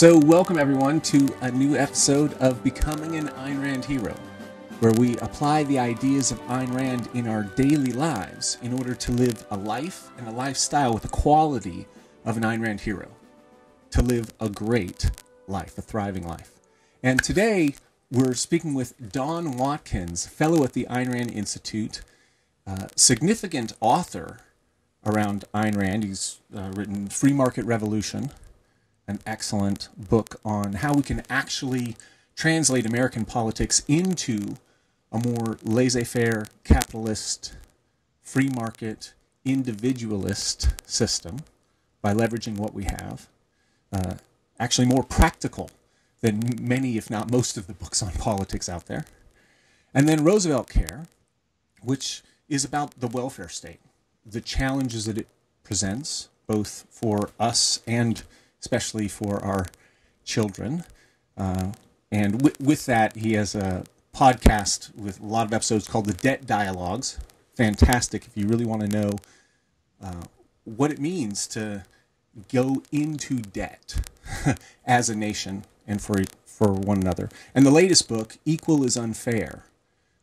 So welcome everyone to a new episode of Becoming an Ayn Rand Hero, where we apply the ideas of Ayn Rand in our daily lives in order to live a life and a lifestyle with the quality of an Ayn Rand hero, to live a great life, a thriving life. And today we're speaking with Don Watkins, fellow at the Ayn Rand Institute, significant author around Ayn Rand. He's written Free Market Revolution, an excellent book on how we can actually translate American politics into a more laissez-faire, capitalist, free market, individualist system by leveraging what we have. Actually more practical than many, if not most, of the books on politics out there. And then RooseveltCare, which is about the welfare state, the challenges that it presents, both for us and especially for our children. And with that, he has a podcast with a lot of episodes called The Debt Dialogues. Fantastic if you really want to know what it means to go into debt as a nation and for one another. And the latest book, Equal is Unfair,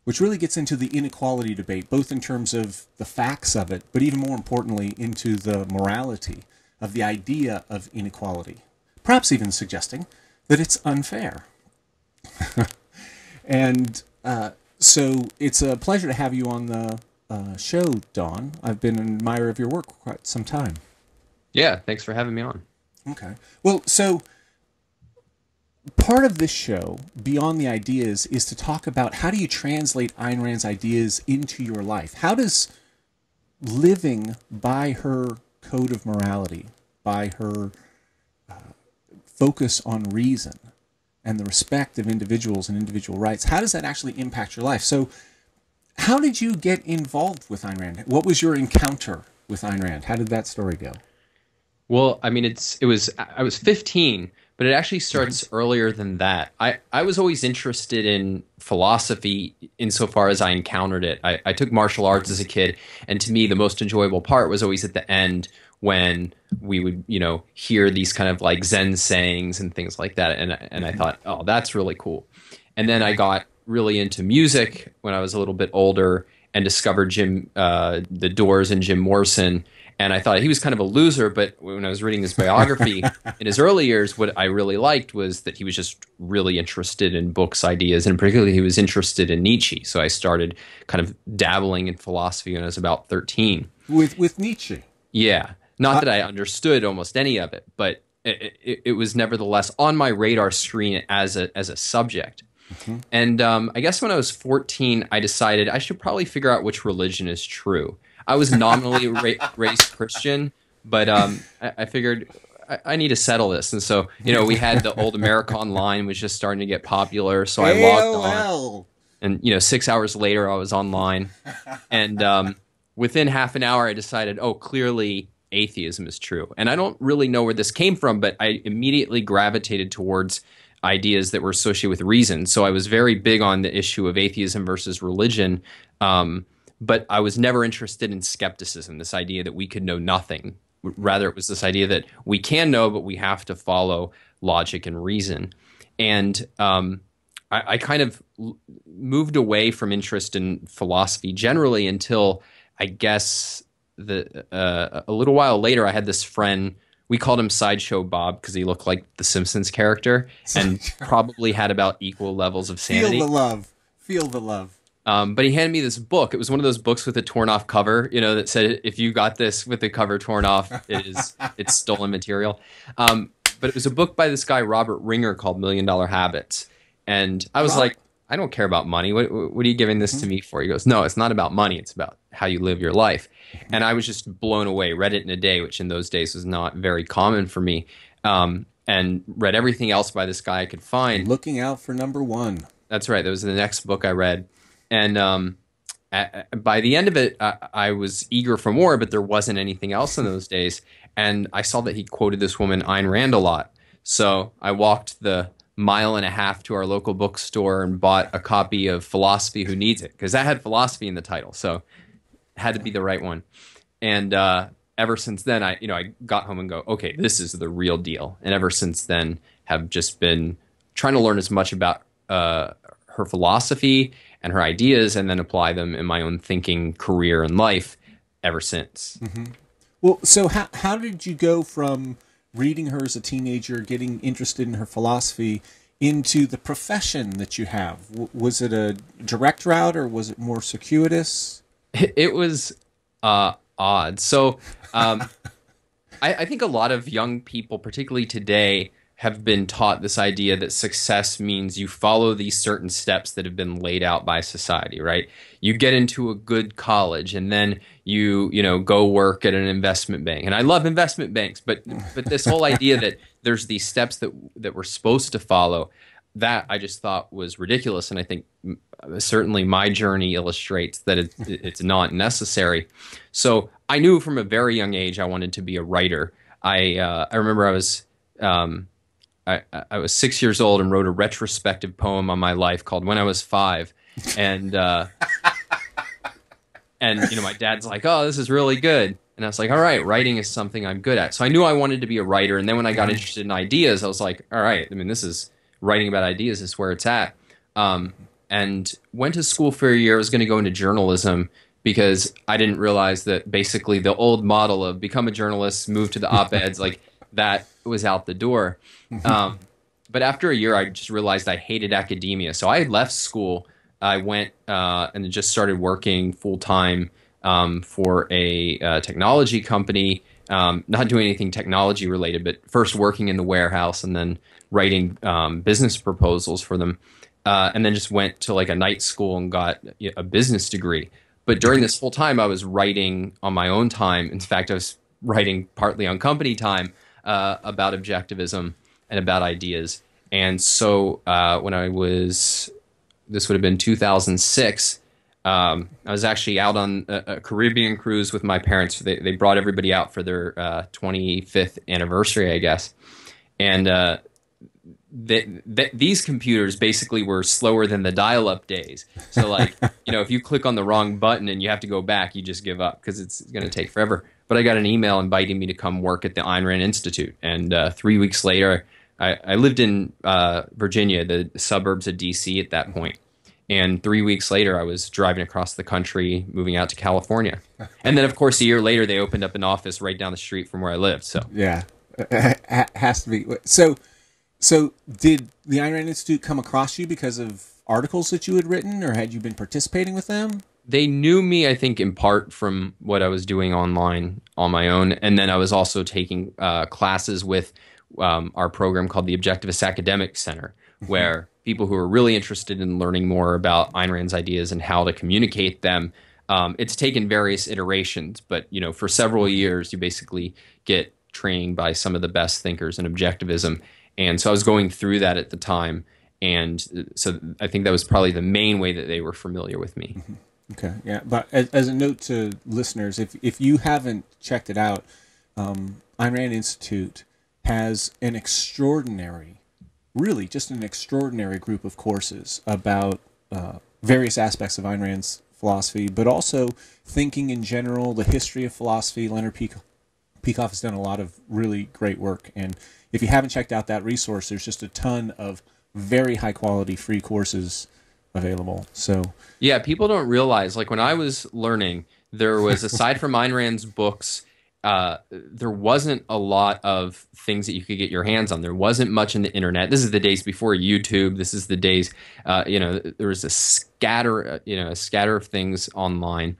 which really gets into the inequality debate, both in terms of the facts of it, but even more importantly, into the morality of the idea of inequality, perhaps even suggesting that it's unfair. And so it's a pleasure to have you on the show, Don. I've been an admirer of your work for quite some time. Yeah, thanks for having me on. Okay. Well, so part of this show, beyond the ideas, is to talk about how do you translate Ayn Rand's ideas into your life? How does living by her code of morality, by her focus on reason and the respect of individuals and individual rights, how does that actually impact your life? So how did you get involved with Ayn Rand? What was your encounter with Ayn Rand? How did that story go? Well, I mean, I was 15, but it actually starts earlier than that. I was always interested in philosophy insofar as I encountered it. I took martial arts as a kid, and to me, the most enjoyable part was always at the end when we would, hear these kind of like Zen sayings and things like that. And I thought, oh, that's really cool. And then I got really into music when I was a little bit older and discovered The Doors and Jim Morrison. And I thought he was kind of a loser, but when I was reading his biography in his early years, what I really liked was that he was just really interested in books, ideas, and particularly he was interested in Nietzsche. So I started kind of dabbling in philosophy when I was about 13. With Nietzsche? Yeah. Not that I understood almost any of it, but it was nevertheless on my radar screen as a subject. Mm-hmm. And I guess when I was 14, I decided I should probably figure out which religion is true. I was nominally raised Christian, but I figured I need to settle this. And so, we had the old America Online was just starting to get popular. So I logged on. And, 6 hours later, I was online. And within half an hour, I decided, oh, clearly atheism is true. And I don't really know where this came from, but I immediately gravitated towards ideas that were associated with reason. So I was very big on the issue of atheism versus religion. But I was never interested in skepticism, this idea that we could know nothing. Rather, it was this idea that we can know, but we have to follow logic and reason. And I kind of moved away from interest in philosophy generally until, I guess, a little while later, I had this friend. We called him Sideshow Bob because he looked like the Simpsons character and probably had about equal levels of sanity. Feel the love. Feel the love. But he handed me this book. It was one of those books with a torn off cover, that said, if you got this with the cover torn off, it's stolen material. But it was a book by this guy, Robert Ringer, called $1 Million Habits. And I was like, I don't care about money. What are you giving this to me for? He goes, no, it's not about money. It's about how you live your life. And I was just blown away. Read it in a day, which in those days was not very common for me. And read everything else by this guy I could find. Looking out for number one. That's right. That was the next book I read. And by the end of it, I was eager for more, but there wasn't anything else in those days. And I saw that he quoted this woman, Ayn Rand, a lot. So I walked the mile and a half to our local bookstore and bought a copy of Philosophy Who Needs It, because that had philosophy in the title. So it had to be the right one. And ever since then, I got home and go, okay, this is the real deal. And ever since then, have just been trying to learn as much about her philosophy and her ideas, and then apply them in my own thinking, career, and life ever since. Mm-hmm. Well, so how did you go from reading her as a teenager, getting interested in her philosophy, into the profession that you have? Was it a direct route, or was it more circuitous? It was odd. So I think a lot of young people, particularly today, have been taught this idea that success means you follow these certain steps that have been laid out by society, right? You get into a good college, and then you go work at an investment bank. And I love investment banks, but this whole idea that there's these steps that we're supposed to follow, that I just thought was ridiculous. And I think certainly my journey illustrates that it's not necessary. So I knew from a very young age I wanted to be a writer. I remember I was 6 years old and wrote a retrospective poem on my life called "When I Was 5," and my dad's like, "Oh, this is really good," and I was like, "All right, writing is something I'm good at." So I knew I wanted to be a writer, and then when I got interested in ideas, I was like, "All right, I mean, this is writing about ideas is where it's at." And went to school for a year. I was going to go into journalism because I didn't realize that basically the old model of become a journalist, move to the op-eds, like that was out the door. But after a year, I just realized I hated academia. So I left school. I went and just started working full-time for a technology company, not doing anything technology related, but first working in the warehouse and then writing business proposals for them. And then just went to like a night school and got a business degree. But during this whole time, I was writing on my own time. In fact, I was writing partly on company time about objectivism and about ideas. And so when this would have been 2006, I was actually out on a Caribbean cruise with my parents. They brought everybody out for their 25th anniversary, I guess. And these computers basically were slower than the dial-up days. So like, if you click on the wrong button and you have to go back, you just give up because it's going to take forever. But I got an email inviting me to come work at the Ayn Rand Institute. And 3 weeks later, I lived in Virginia, the suburbs of D.C. at that point. And 3 weeks later, I was driving across the country, moving out to California. And then, of course, a year later, they opened up an office right down the street from where I lived. So yeah, has to be. So did the Ayn Rand Institute come across you because of articles that you had written, or had you been participating with them? They knew me, I think, in part from what I was doing online on my own. And then I was also taking classes with our program called the Objectivist Academic Center, where people who are really interested in learning more about Ayn Rand's ideas and how to communicate them, it's taken various iterations. But, for several years, you basically get training by some of the best thinkers in objectivism. And so I was going through that at the time. And so I think that was probably the main way that they were familiar with me. Mm-hmm. Okay, yeah. But as a note to listeners, if you haven't checked it out, Ayn Rand Institute has an extraordinary, really just an extraordinary group of courses about various aspects of Ayn Rand's philosophy, but also thinking in general, the history of philosophy. Leonard Peikoff has done a lot of really great work. And if you haven't checked out that resource, there's just a ton of very high quality free courses available. So yeah, people don't realize, like when I was learning, there was, aside from Ayn Rand's books, there wasn't a lot of things that you could get your hands on. There wasn't much in the internet. This is the days before YouTube. This is the days, there was a scatter of things online.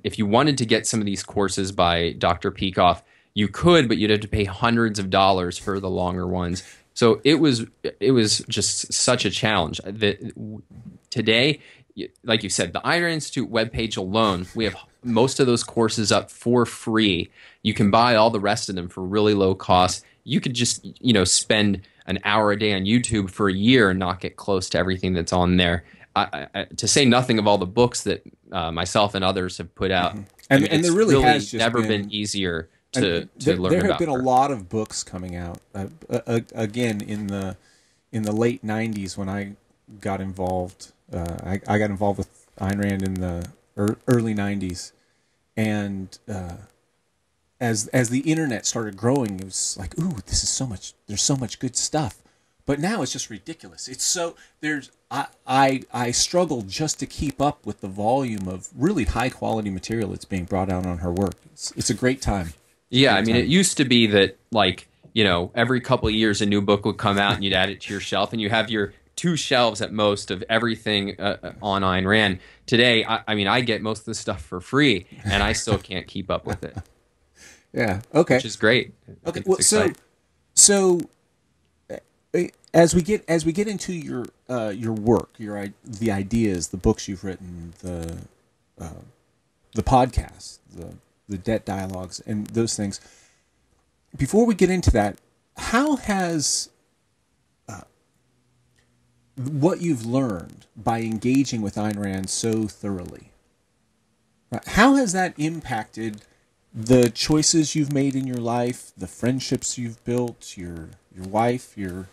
If you wanted to get some of these courses by Dr. Peikoff, you could, but you'd have to pay hundreds of dollars for the longer ones. So it was just such a challenge. Today, like you said, the Ayn Rand Institute webpage alone, we have most of those courses up for free. You can buy all the rest of them for really low cost. You could just spend an hour a day on YouTube for a year and not get close to everything that's on there. To say nothing of all the books that myself and others have put out. Mm-hmm. And there really has just never been easier to learn about. There have been a lot of books coming out. Again, in the late '90s, when I got involved, I got involved with Ayn Rand in the early '90s, and as the internet started growing, it was like, ooh, this is so much. There's so much good stuff. But now it's just ridiculous. It's so I struggle just to keep up with the volume of really high quality material that's being brought out on her work. It's a great time. Yeah, I mean, it used to be that, like, you know, every couple of years a new book would come out and you'd add it to your shelf, and you have your 2 shelves at most of everything on Ayn Rand. Today, I mean, I get most of the stuff for free, and I still can't keep up with it. Yeah. Okay. Which is great. Okay. Well, so as we get into your work, the ideas, the books you've written, the podcast, the debt dialogues, and those things. Before we get into that, how has what you've learned by engaging with Ayn Rand so thoroughly, how has that impacted the choices you've made in your life, the friendships you've built, your wife, you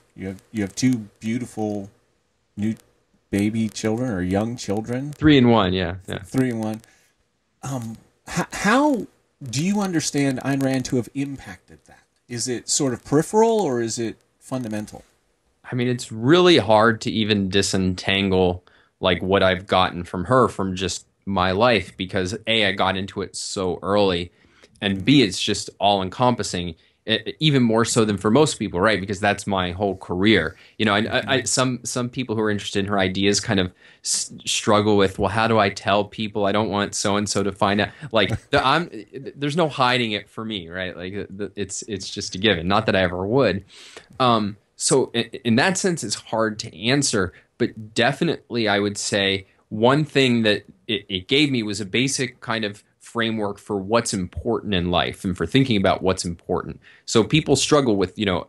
have 2 beautiful new baby children or young children? 3 in 1, yeah. 3 in 1. How do you understand Ayn Rand to have impacted that? Is it sort of peripheral or is it fundamental? I mean, it's really hard to even disentangle like what I've gotten from her from just my life, because A, I got into it so early, and B, it's just all encompassing, even more so than for most people, right? Because that's my whole career. You know, some people who are interested in her ideas kind of struggle with, well, how do I tell people? I don't want so and so to find out. Like, there's no hiding it for me, right? Like, it's just a given. Not that I ever would. So in that sense, it's hard to answer. But definitely, I would say one thing that it gave me was a basic kind of framework for what's important in life and for thinking about what's important. So people struggle with, you know,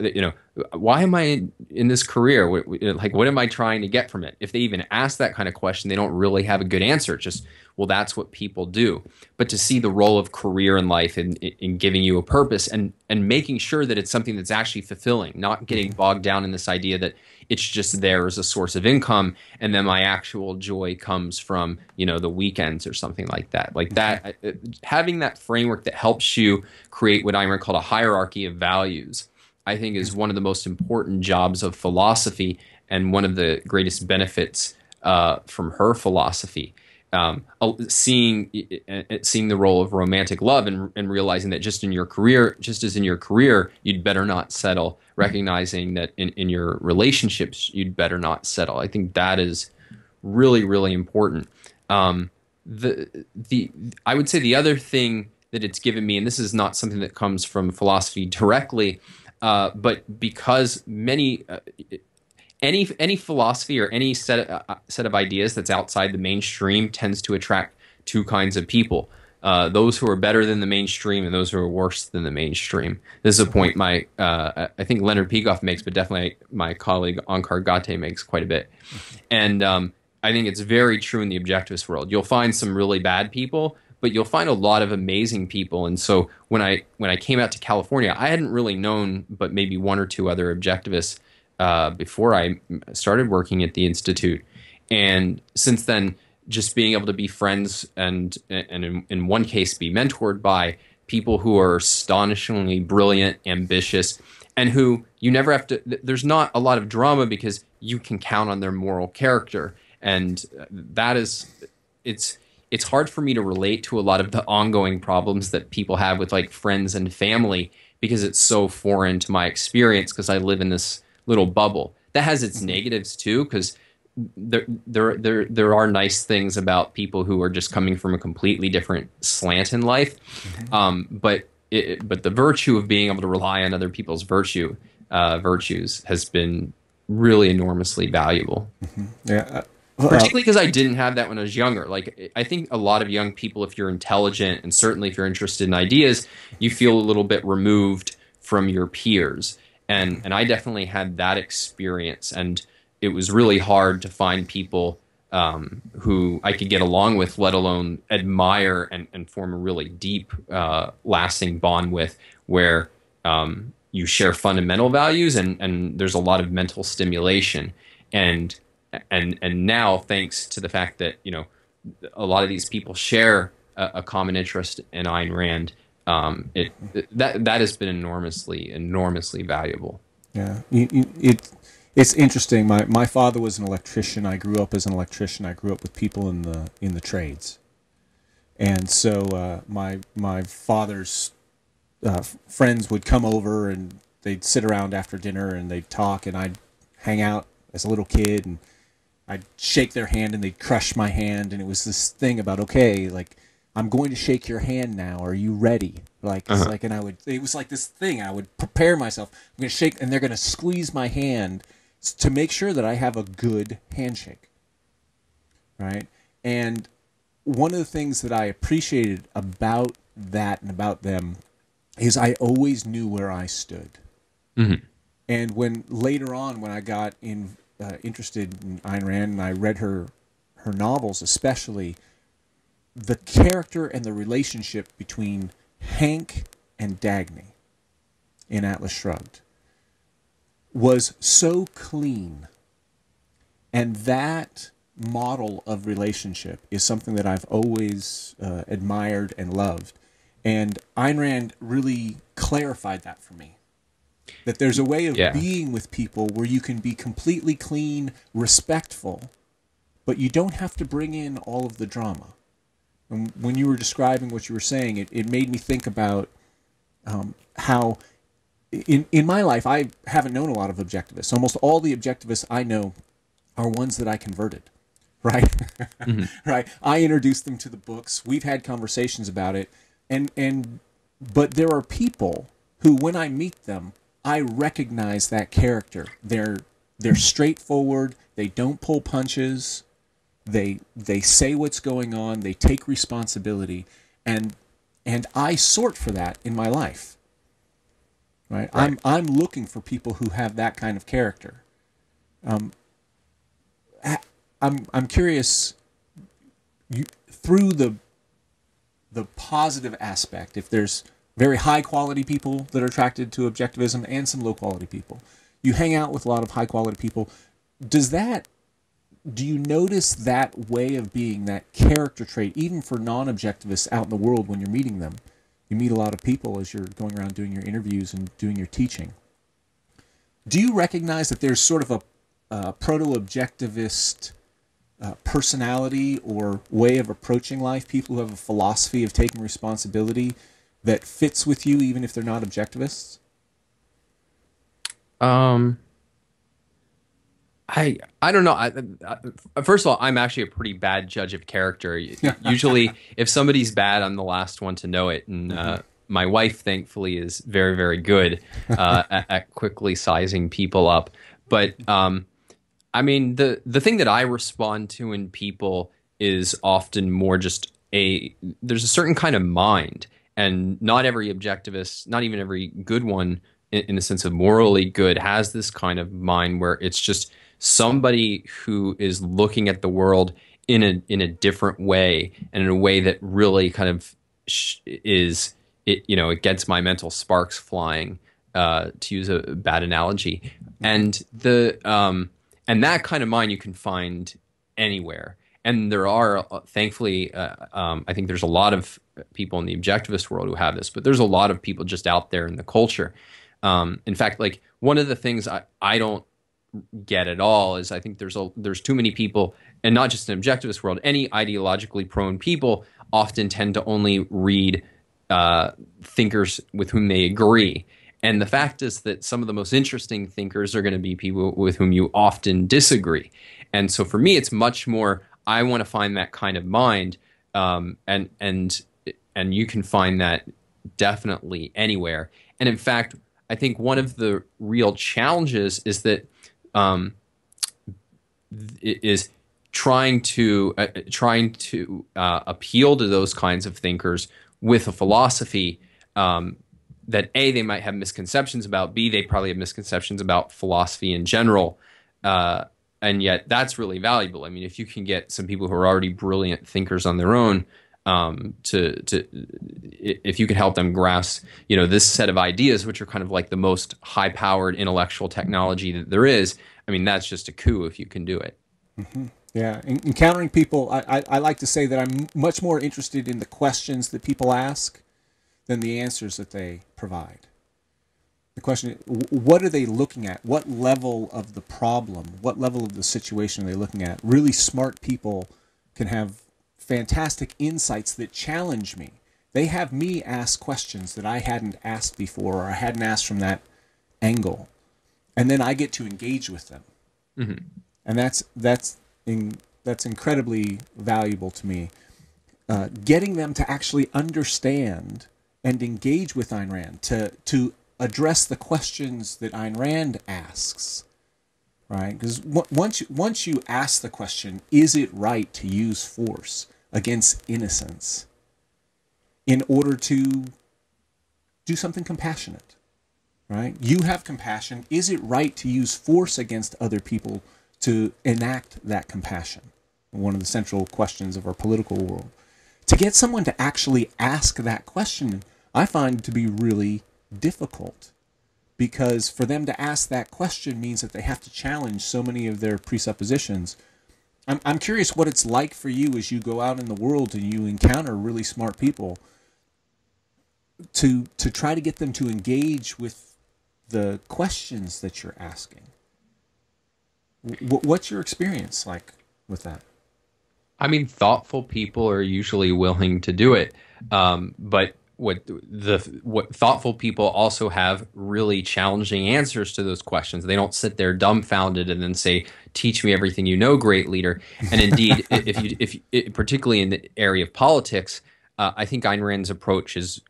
why am I in this career? Like, what am I trying to get from it? If they even ask that kind of question, they don't really have a good answer. It's just, well, that's what people do. But to see the role of career in life in giving you a purpose and making sure that it's something that's actually fulfilling, not getting bogged down in this idea that it's just there as a source of income, and then my actual joy comes from, you know, the weekends or something like that. Like that, having that framework that helps you create what Ayn Rand called a hierarchy of values, I think is one of the most important jobs of philosophy and one of the greatest benefits from her philosophy. Seeing the role of romantic love and realizing that just as in your career, you'd better not settle, recognizing that in your relationships, you'd better not settle. I think that is really, really important. I would say the other thing that it's given me, and this is not something that comes from philosophy directly, but because any philosophy or any set of ideas that's outside the mainstream tends to attract 2 kinds of people: those who are better than the mainstream and those who are worse than the mainstream. This is a point I think Leonard Peikoff makes, but definitely my colleague Onkar Ghate makes quite a bit. And I think it's very true in the objectivist world. You'll find some really bad people, but you'll find a lot of amazing people. And so when I came out to California, I hadn't really known but maybe 1 or 2 other objectivists before I started working at the Institute. And since then, just being able to be friends and in one case be mentored by people who are astonishingly brilliant, ambitious, and who you never have to, there's not a lot of drama because you can count on their moral character. And that is, it's hard for me to relate to a lot of the ongoing problems that people have with like friends and family because it's so foreign to my experience, because I live in this little bubble. That has its negatives too, because there are nice things about people who are just coming from a completely different slant in life. But the virtue of being able to rely on other people's virtues has been really enormously valuable. Yeah. Particularly because I didn't have that when I was younger. Like, I think a lot of young people, if you're intelligent and certainly if you're interested in ideas, you feel a little bit removed from your peers. And I definitely had that experience. And it was really hard to find people who I could get along with, let alone admire and form a really deep, lasting bond with, where you share fundamental values and there's a lot of mental stimulation. And now, thanks to the fact that, you know, a lot of these people share a common interest in Ayn Rand, that has been enormously valuable. Yeah, It's interesting. My father was an electrician. I grew up as an electrician. I grew up with people in the trades, and so my father's friends would come over and they'd sit around after dinner and they'd talk, and I'd hang out as a little kid and I'd shake their hand and they'd crush my hand, and it was this thing about, okay, like, I'm going to shake your hand now. Are you ready? Like, it's like, and it was like this thing. I would prepare myself. I'm going to shake, and they're going to squeeze my hand to make sure that I have a good handshake. Right? And one of the things that I appreciated about that and about them is I always knew where I stood. Mm-hmm. And when later on, when I got interested in Ayn Rand and I read her novels, especially, the character and the relationship between Hank and Dagny in Atlas Shrugged was so clean. And that model of relationship is something that I've always admired and loved. And Ayn Rand really clarified that for me. That there's a way of being with people where you can be completely clean, respectful, but you don't have to bring in all of the drama. And when you were describing what you were saying, it made me think about how in my life I haven't known a lot of objectivists. Almost all the objectivists I know are ones that I converted, right? Mm-hmm. Right. I introduced them to the books. We've had conversations about it, but there are people who, when I meet them, I recognize that character. They're straightforward. They don't pull punches. They say what's going on. They take responsibility, and I sort for that in my life. Right? I'm looking for people who have that kind of character. I'm curious, through the positive aspect, if there's very high quality people that are attracted to objectivism and some low quality people. You hang out with a lot of high quality people. Do you notice that way of being, that character trait, even for non-objectivists out in the world when you're meeting them? You meet a lot of people as you're going around doing your interviews and doing your teaching. Do you recognize that there's sort of a proto-objectivist personality or way of approaching life, people who have a philosophy of taking responsibility that fits with you even if they're not objectivists? I don't know. First of all, I'm actually a pretty bad judge of character. Usually, if somebody's bad, I'm the last one to know it. And my wife, thankfully, is very, very good at quickly sizing people up. But I mean, the thing that I respond to in people is often more just there's a certain kind of mind, and not every objectivist, not even every good one, in the sense of morally good, has this kind of mind where it's just somebody who is looking at the world in a different way, and in a way that really kind of it gets my mental sparks flying, to use a bad analogy. And that kind of mind you can find anywhere. And there are, thankfully, I think there's a lot of people in the objectivist world who have this, but there's a lot of people just out there in the culture. In fact, like, one of the things I don't get at all is I think there's too many people, and not just in the objectivist world, any ideologically prone people often tend to only read thinkers with whom they agree. And the fact is that some of the most interesting thinkers are going to be people with whom you often disagree. And so for me, it's much more, I want to find that kind of mind, and you can find that definitely anywhere. And in fact, I think one of the real challenges is that is trying to appeal to those kinds of thinkers with a philosophy that A, they might have misconceptions about, B, they probably have misconceptions about philosophy in general, and yet that's really valuable. I mean, if you can get some people who are already brilliant thinkers on their own, if you can help them grasp, this set of ideas, which are kind of like the most high-powered intellectual technology that there is, I mean, that's just a coup if you can do it. Mm-hmm. Yeah, encountering people, I like to say that I'm much more interested in the questions that people ask than the answers that they provide. The question, what are they looking at? What level of the problem, what level of the situation are they looking at? Really smart people can have fantastic insights that challenge me. They have me ask questions that I hadn't asked before, or I hadn't asked from that angle. And then I get to engage with them. Mm-hmm. And that's incredibly valuable to me. Getting them to actually understand and engage with Ayn Rand, to address the questions that Ayn Rand asks, right? Because once you ask the question, is it right to use force against innocence in order to do something compassionate, right? You have compassion. Is it right to use force against other people to enact that compassion? One of the central questions of our political world. To get someone to actually ask that question, I find to be really difficult, because for them to ask that question means that they have to challenge so many of their presuppositions. I'm curious what it's like for you as you go out in the world and you encounter really smart people, to try to get them to engage with the questions that you're asking. What's your experience like with that? I mean, thoughtful people are usually willing to do it, but what thoughtful people also have really challenging answers to those questions. They don't sit there dumbfounded and then say, "Teach me everything you know, great leader." And indeed, particularly in the area of politics, I think Ayn Rand's approach is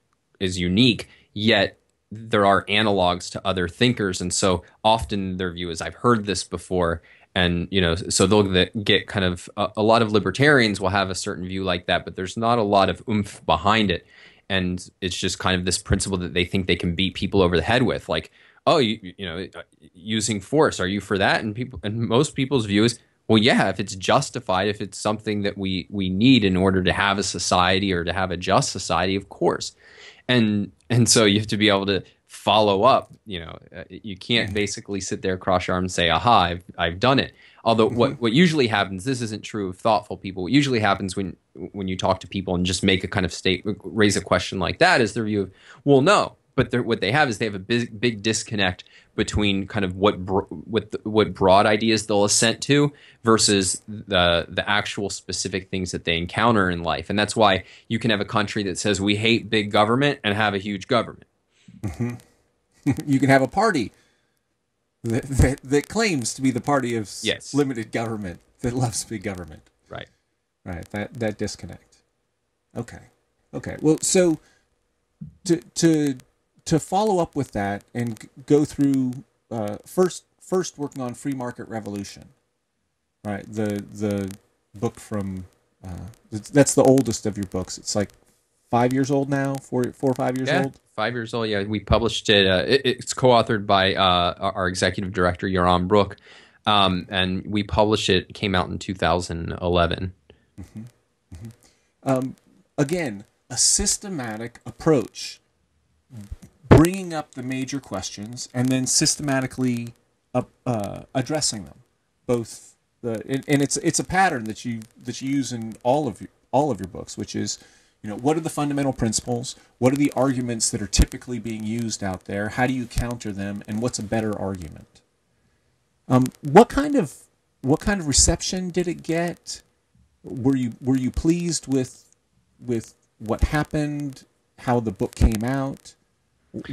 unique. Yet there are analogs to other thinkers, and so often their view is, "I've heard this before." And, so they'll get kind of a lot of libertarians will have a certain view like that, but there's not a lot of oomph behind it. And it's just kind of this principle that they think they can beat people over the head with, like, oh, using force, are you for that? And most people's view is, well, yeah, if it's justified, if it's something that we need in order to have a society or to have a just society, of course. And so you have to be able to follow up. You can't basically sit there, cross your arms, and say, "Aha, I've done it." Although what usually happens, this isn't true of thoughtful people. What usually happens when you talk to people and just make a kind of raise a question like that, is their view of, well, no. But what they have is they have a big disconnect between kind of what broad ideas they'll assent to versus the actual specific things that they encounter in life. And that's why you can have a country that says we hate big government and have a huge government. Mm-hmm. You can have a party that claims to be the party of limited government that loves big government. Right. Right. That disconnect. Okay. Well, so to follow up with that and go through first working on Free Market Revolution, right? The book from that's the oldest of your books. It's like 5 years old now, 4 or 5 years old. 5 years old. Yeah, we published it. It's co-authored by our executive director Yaron Brook, and we published it. It came out in 2011. Mm-hmm. Mm-hmm. Again, a systematic approach, bringing up the major questions and then systematically addressing them. Both and it's a pattern that you use in all of your books, which is, what are the fundamental principles? What are the arguments that are typically being used out there? How do you counter them? And what's a better argument? What kind of reception did it get? Were you pleased with what happened? How the book came out?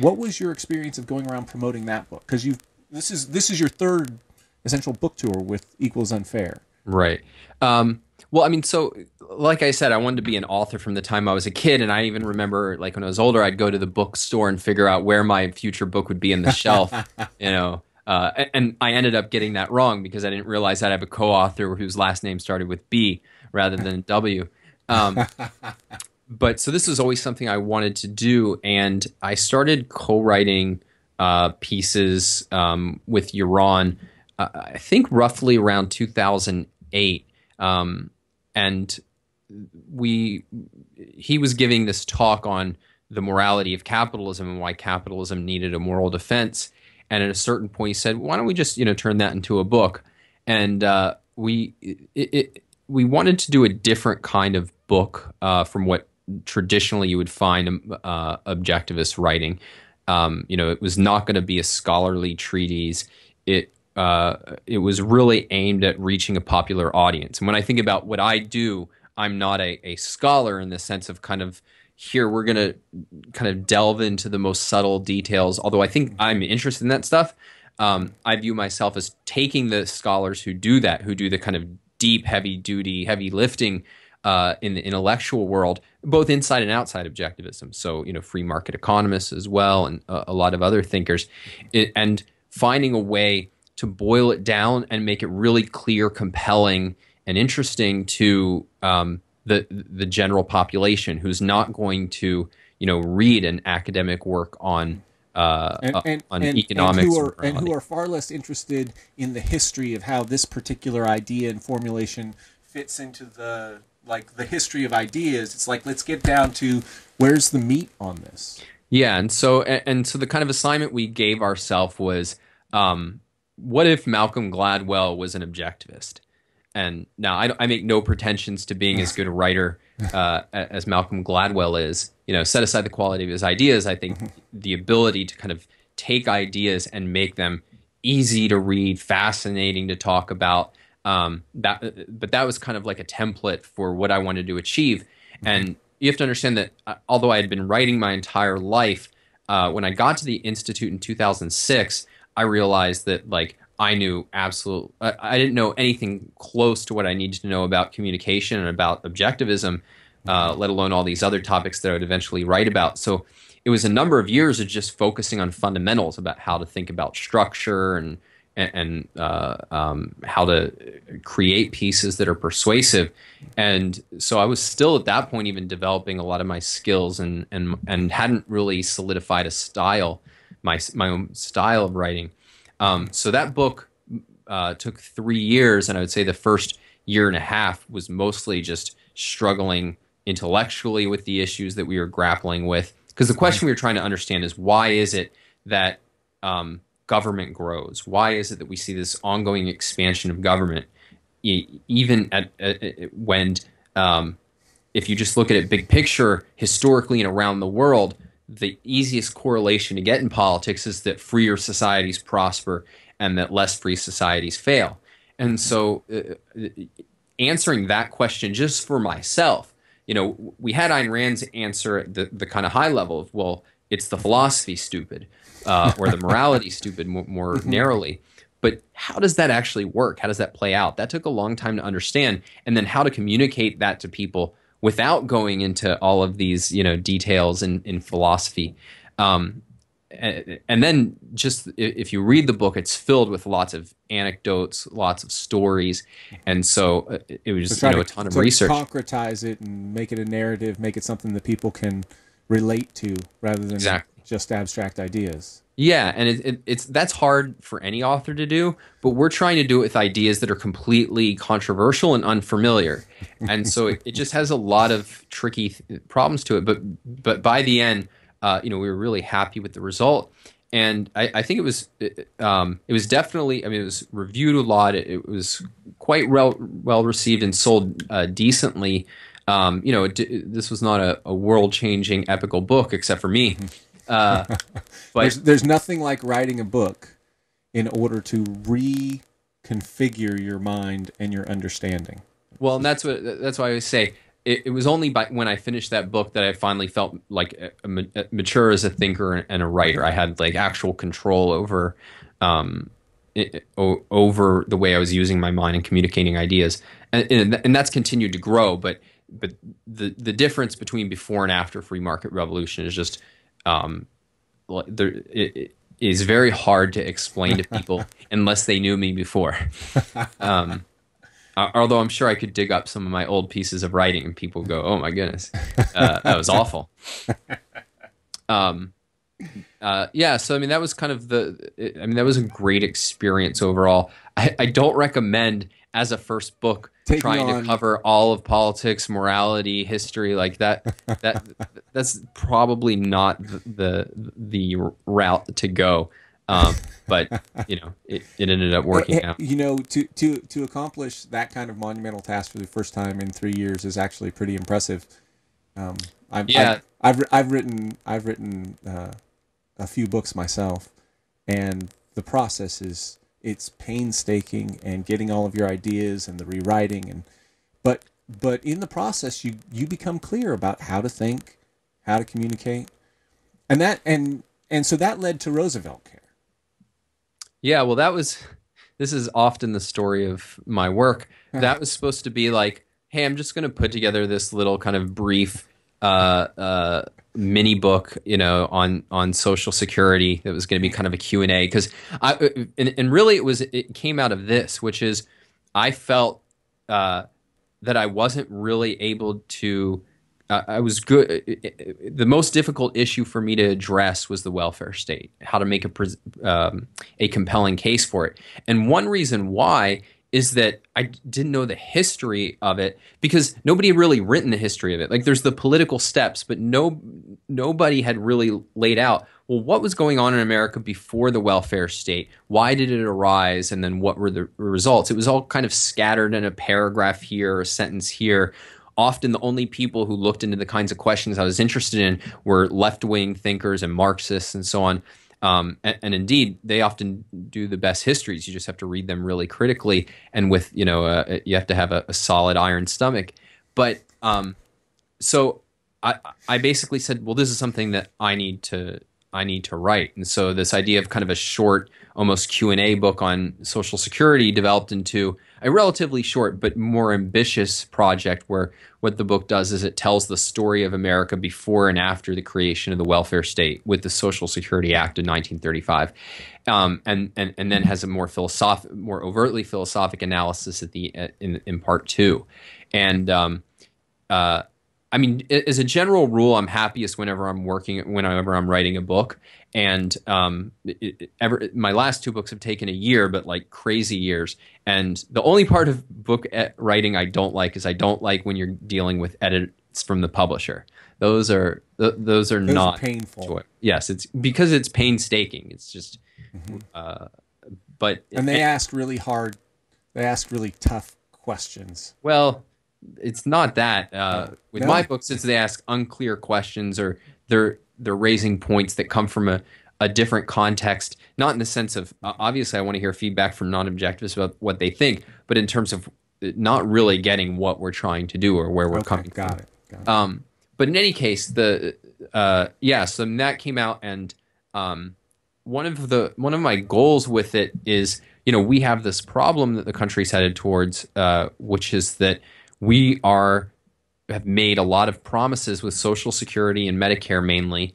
What was your experience of going around promoting that book? Because this is your third essential book tour with Equals Unfair. Right. Well, I mean, so like I said, I wanted to be an author from the time I was a kid, and I even remember, like, when I was older, I'd go to the bookstore and figure out where my future book would be in the shelf, and I ended up getting that wrong because I didn't realize I'd have a co-author whose last name started with B rather than W. But so this was always something I wanted to do, and I started co-writing pieces with Yaron, I think roughly around 2008. And he was giving this talk on the morality of capitalism and why capitalism needed a moral defense. And at a certain point, he said, "Why don't we just turn that into a book?" And we wanted to do a different kind of book from what traditionally you would find objectivist writing. It was not going to be a scholarly treatise. It was really aimed at reaching a popular audience. And when I think about what I do, I'm not a scholar in the sense of kind of here we're going to kind of delve into the most subtle details. Although I think I'm interested in that stuff. I view myself as taking the scholars who do that, who do the kind of deep, heavy duty, heavy lifting in the intellectual world, both inside and outside objectivism. So, free market economists as well, and a lot of other thinkers, and finding a way to boil it down and make it really clear, compelling, and interesting to the general population who's not going to, read an academic work on economics and who are far less interested in the history of how this particular idea and formulation fits into the history of ideas. It's like, let's get down to where's the meat on this. Yeah, and so the kind of assignment we gave ourselves was, what if Malcolm Gladwell was an objectivist? And now I make no pretensions to being as good a writer as Malcolm Gladwell is. Set aside the quality of his ideas, I think the ability to kind of take ideas and make them easy to read, fascinating to talk about. But that was kind of like a template for what I wanted to achieve. And you have to understand that although I had been writing my entire life, when I got to the Institute in 2006, I realized that I didn't know anything close to what I needed to know about communication and about objectivism, let alone all these other topics that I would eventually write about. So it was a number of years of just focusing on fundamentals about how to think about structure and how to create pieces that are persuasive. And so I was still at that point even developing a lot of my skills and hadn't really solidified a style, my own style of writing. So that book took 3 years, and I would say the first year and a half was mostly just struggling intellectually with the issues that we were grappling with. Because the question we were trying to understand is, why is it that government grows? Why is it that we see this ongoing expansion of government, even when if you just look at it big picture, historically and around the world, the easiest correlation to get in politics is that freer societies prosper and that less free societies fail. And so answering that question just for myself, we had Ayn Rand's answer at the kind of high level of, well, it's the philosophy stupid, or the morality stupid more narrowly. But how does that actually work? How does that play out? That took a long time to understand. And then how to communicate that to people without going into all of these, details in philosophy. And then just if you read the book, it's filled with lots of anecdotes, lots of stories. And so it was just, a ton of research. Concretize it and make it a narrative, make it something that people can relate to rather than just abstract ideas. Yeah, and that's hard for any author to do, but we're trying to do it with ideas that are completely controversial and unfamiliar. And so it just has a lot of tricky problems to it. But by the end, we were really happy with the result. And I think it was definitely, it was reviewed a lot. It was quite well received and sold decently. This was not a world-changing epical book, except for me. But there's nothing like writing a book in order to reconfigure your mind and your understanding. Well, and that's why I always say it was only when I finished that book that I finally felt like mature as a thinker and a writer. I had actual control over over the way I was using my mind and communicating ideas, and that's continued to grow. But the difference between before and after free market revolution is just it is very hard to explain to people unless they knew me before. Although I'm sure I could dig up some of my old pieces of writing and people go, "Oh my goodness, that was awful." Yeah, so that was kind of that was a great experience overall. I don't recommend as a first book trying to cover all of politics, morality, history like that. That's probably not the route to go. But it ended up working out. To accomplish that kind of monumental task for the first time in 3 years is actually pretty impressive. I've written a few books myself, and the process is it's painstaking and getting all of your ideas and the rewriting and but in the process you become clear about how to think, how to communicate, and so that led to RooseveltCare. Yeah, well, this is often the story of my work. That was supposed to be like, hey, I'm just going to put together this little kind of brief mini book, on Social Security that was going to be kind of a Q&A, because and really it came out of this, which is I felt that I wasn't really able to. I was good. The most difficult issue for me to address was the welfare state, how to make a compelling case for it. And one reason why is that I didn't know the history of it, because nobody had really written the history of it. Like, there's the political steps, but nobody had really laid out, well, what was going on in America before the welfare state? Why did it arise? And then what were the results? It was all kind of scattered in a paragraph here, a sentence here. Often the only people who looked into the kinds of questions I was interested in were left-wing thinkers and Marxists and so on. And indeed, they often do the best histories. You just have to read them really critically, and with you have to have a solid iron stomach. But so I basically said, well, this is something that I need to write. And so this idea of kind of a short, almost Q&A book on Social Security developed into a relatively short but more ambitious project, where what the book does is it tells the story of America before and after the creation of the welfare state with the Social Security Act of 1935, and then has a more overtly philosophic analysis at in part two. And I mean, as a general rule, I'm happiest whenever I'm writing a book. And my last two books have taken a year, but like crazy years. And the only part of book writing I don't like is I don't like when you're dealing with edits from the publisher. Those are not painful. Joy. Yes, it's because it's painstaking. It's just, but they ask really hard. They ask really tough questions. Well, it's not that. With my books, it's they ask unclear questions, or they're raising points that come from a different context, not in the sense of, obviously I want to hear feedback from non-objectives about what they think, but in terms of not really getting what we're trying to do or where we're coming from. Got it. But in any case, so that came out, and one of my goals with it is, we have this problem that the country's headed towards, which is that we have made a lot of promises with Social Security and Medicare mainly,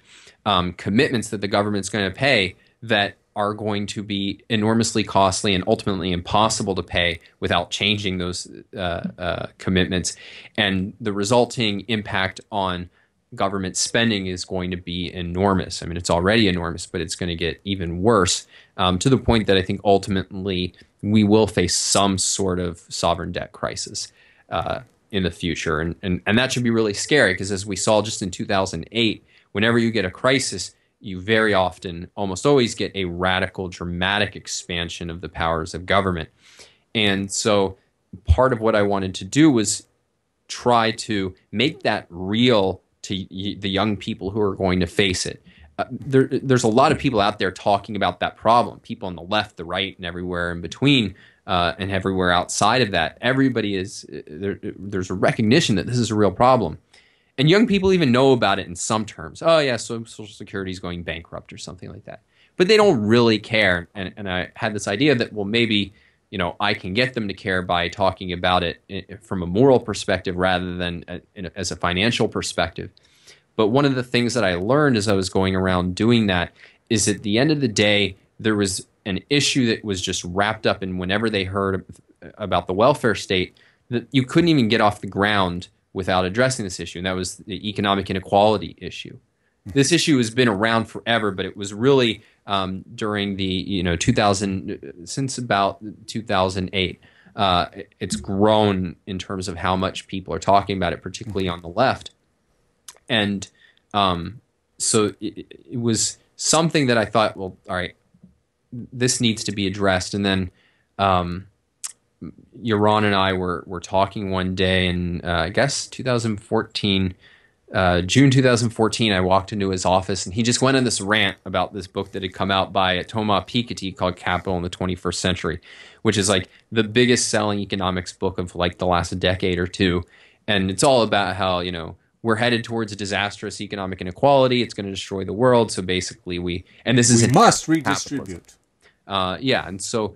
commitments that the government's going to pay that are going to be enormously costly and ultimately impossible to pay without changing those commitments. And the resulting impact on government spending is going to be enormous. I mean, it's already enormous, but it's going to get even worse, to the point that I think ultimately we will face some sort of sovereign debt crisis in the future. And that should be really scary, because as we saw just in 2008, whenever you get a crisis, you very often, almost always, get a radical, dramatic expansion of the powers of government. And so part of what I wanted to do was try to make that real to the young people who are going to face it. There's a lot of people out there talking about that problem, people on the left, the right, and everywhere in between, and everywhere outside of that. Everybody is there's a recognition that this is a real problem. And young people even know about it in some terms. Oh, yeah, so Social Security is going bankrupt or something like that. But they don't really care. And I had this idea that, well, maybe I can get them to care by talking about it from a moral perspective rather than as a financial perspective. But one of the things that I learned as I was going around doing that is, at the end of the day, there was an issue that was just wrapped up in whenever they heard about the welfare state, that you couldn't even get off the ground without addressing this issue, and that was the economic inequality issue. This issue has been around forever, but it was really during the 2000, since about 2008. It's grown in terms of how much people are talking about it, particularly on the left. And so it was something that I thought, well, all right, this needs to be addressed. And then Yaron and I were talking one day in, I guess, 2014, June 2014, I walked into his office and he just went on this rant about this book that had come out by Thomas Piketty called Capital in the 21st Century, which is like the biggest selling economics book of like the last decade or two. And it's all about how, we're headed towards a disastrous economic inequality. It's going to destroy the world. So basically we must redistribute. Yeah. And so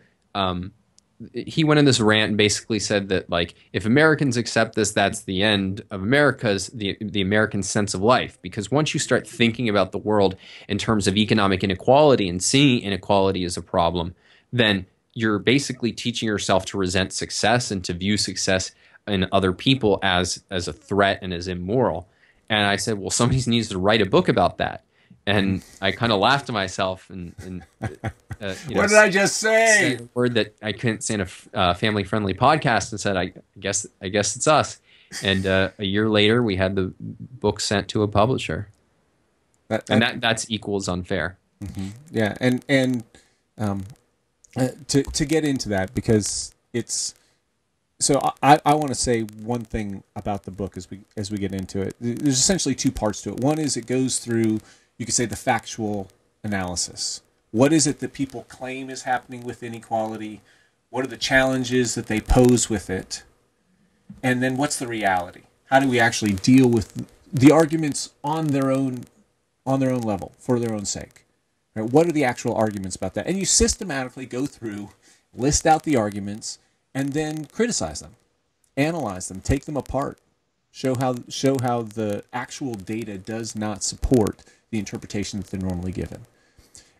he went on this rant and basically said that, like, if Americans accept this, that's the end of the American sense of life. Because once you start thinking about the world in terms of economic inequality and seeing inequality as a problem, then you're basically teaching yourself to resent success and to view success in other people as a threat and as immoral. And I said, well, somebody needs to write a book about that. And I kind of laughed to myself and what did I just say? A word that I couldn't say in a family-friendly podcast, and said, I guess it's us. And a year later, we had the book sent to a publisher. That's equals unfair. Mm-hmm. Yeah, and to get into that, because it's so I want to say one thing about the book as we get into it. There's essentially two parts to it. One is it goes through, you could say, the factual analysis. What is it that people claim is happening with inequality? What are the challenges that they pose with it? And then what's the reality? How do we actually deal with the arguments on their own level, for their own sake? Right? What are the actual arguments about that? And you systematically go through, list out the arguments, and then criticize them, analyze them, take them apart, show how the actual data does not support the interpretation that they're normally given.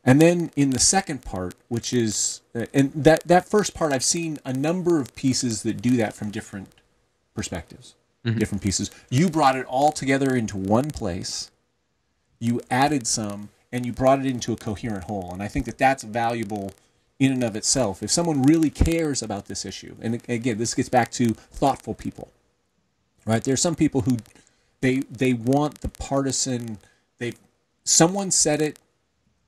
And then in the second part, which is, and that first part, I've seen a number of pieces that do that from different perspectives, different pieces. You brought it all together into one place, you added some, and you brought it into a coherent whole. And I think that that's valuable in and of itself. If someone really cares about this issue, and again, this gets back to thoughtful people, right? There are some people who, they want the partisan, someone said it,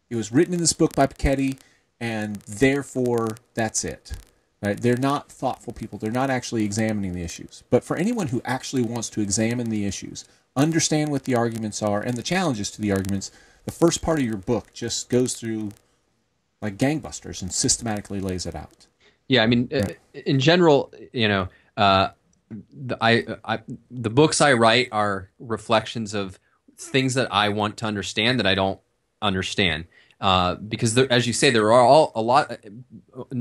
it was written in this book by Piketty, and therefore that's it. Right? They're not thoughtful people. They're not actually examining the issues. But for anyone who actually wants to examine the issues, understand what the arguments are and the challenges to the arguments, the first part of your book just goes through like gangbusters and systematically lays it out. Yeah, I mean, right. In general, the books I write are reflections of things that I want to understand that I don't understand. Because there, as you say, there are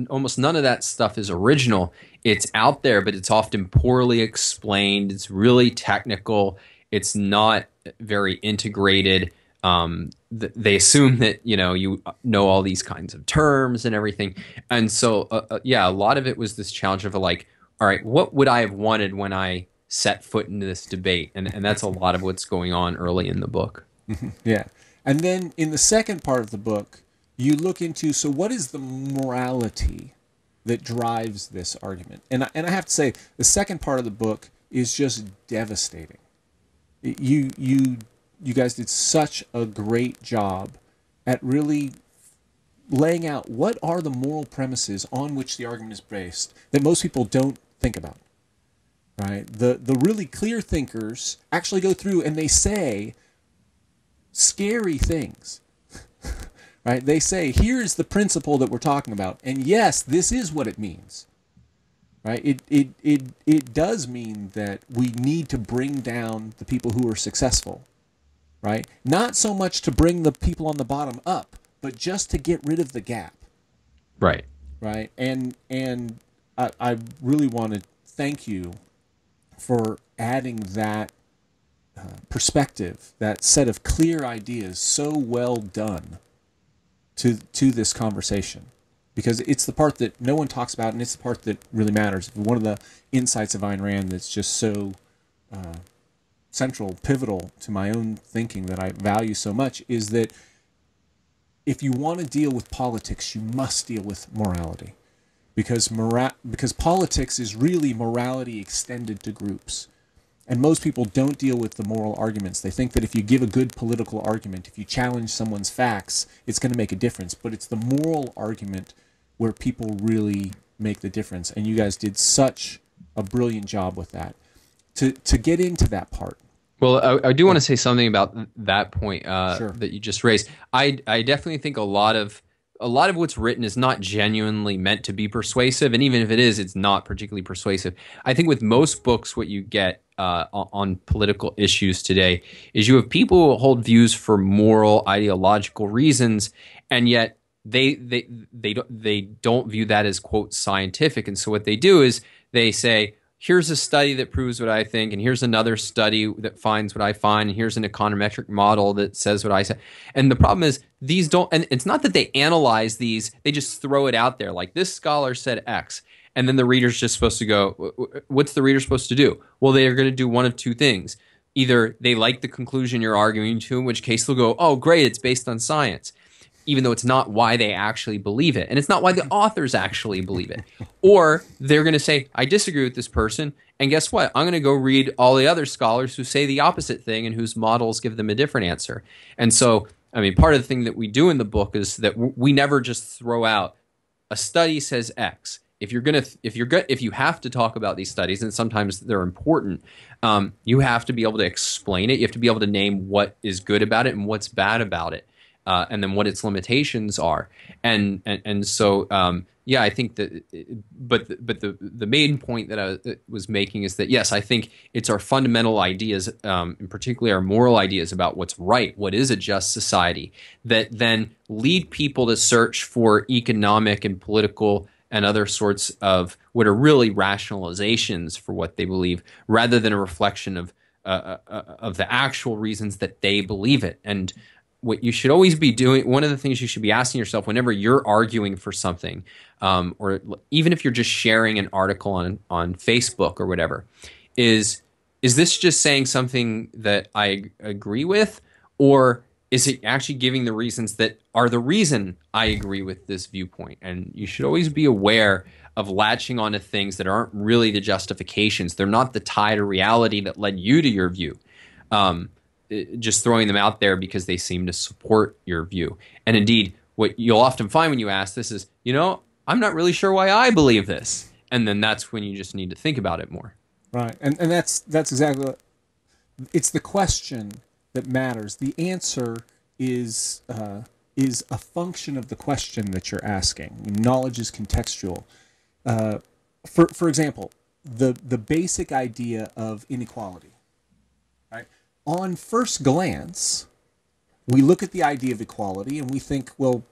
almost none of that stuff is original. It's out there, but it's often poorly explained. It's really technical. It's not very integrated. They assume that, you know all these kinds of terms and everything. And so, yeah, a lot of it was this challenge of like, all right, what would I have wanted when I set foot into this debate? And that's a lot of what's going on early in the book. Yeah. And then in the second part of the book, you look into, so what is the morality that drives this argument? And I have to say, the second part of the book is just devastating. You guys did such a great job at really laying out what are the moral premises on which the argument is based that most people don't think about. Right? The really clear thinkers actually go through and they say scary things, right? They say, here's the principle that we're talking about, and yes, this is what it means, right? It does mean that we need to bring down the people who are successful, right? Not so much to bring the people on the bottom up, but just to get rid of the gap, right? Right, and I really want to thank you for adding that perspective, that set of clear ideas, so well done to this conversation, because it's the part that no one talks about, and it's the part that really matters. One of the insights of Ayn Rand that's just so central, pivotal to my own thinking that I value so much is that if you want to deal with politics, you must deal with morality, because politics is really morality extended to groups. And most people don't deal with the moral arguments. They think that if you give a good political argument, if you challenge someone's facts, it's going to make a difference. But it's the moral argument where people really make the difference. And you guys did such a brilliant job with that. To get into that part, Well, I do want to say something about that point Sure. that you just raised. I definitely think a lot of what's written is not genuinely meant to be persuasive, and even if it is, it's not particularly persuasive. I think with most books, what you get on political issues today is you have people who hold views for moral, ideological reasons, and yet they don't view that as quote scientific. And so what they do is they say, here's a study that proves what I think, and here's another study that finds what I find, and here's an econometric model that says what I say. And the problem is these don't, and it's not that they analyze these, they just throw it out there like this scholar said X. And then the reader's just supposed to go, what's the reader supposed to do? Well, they are going to do one of two things. Either they like the conclusion you're arguing to, in which case they'll go, oh, great, it's based on science, even though it's not why they actually believe it. And it's not why the authors actually believe it. Or they're going to say, I disagree with this person. And guess what? I'm going to go read all the other scholars who say the opposite thing and whose models give them a different answer. And so, I mean, part of the thing that we do in the book is that we never just throw out a study says X. If you have to talk about these studies, and sometimes they're important, you have to be able to explain it. You have to be able to name what is good about it and what's bad about it. And then what its limitations are, and so yeah, I think that. But the main point that I was making is that yes, I think it's our fundamental ideas, and particularly our moral ideas about what's right, what is a just society, that then lead people to search for economic and political and other sorts of what are really rationalizations for what they believe, rather than a reflection of the actual reasons that they believe it. And what you should always be doing, one of the things you should be asking yourself whenever you're arguing for something, or even if you're just sharing an article on Facebook or whatever, is this just saying something that I agree with, or is it actually giving the reasons that are the reason I agree with this viewpoint? And you should always be aware of latching onto things that aren't really the justifications. They're not the tie to reality that led you to your view. Just throwing them out there because they seem to support your view. And indeed, what you'll often find when you ask this is, I'm not really sure why I believe this. And then that's when you just need to think about it more. Right. And that's exactly what, it's the question that matters. The answer is a function of the question that you're asking. Knowledge is contextual. For example, the basic idea of inequality. Right? On first glance, we look at the idea of equality and we think, well,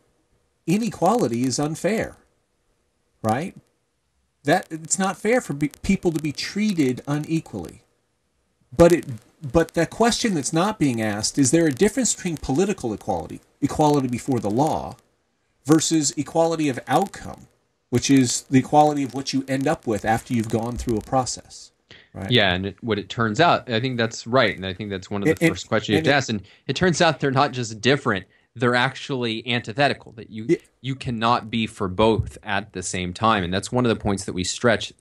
inequality is unfair, right? That it's not fair for people to be treated unequally. But the question that's not being asked is, there a difference between political equality, equality before the law, versus equality of outcome, which is the equality of what you end up with after you've gone through a process. Right. Yeah, and what it turns out, I think that's right, and I think that's one of the first questions you have to ask. And it turns out they're not just different; they're actually antithetical. That you cannot be for both at the same time, and that's one of the points that we stress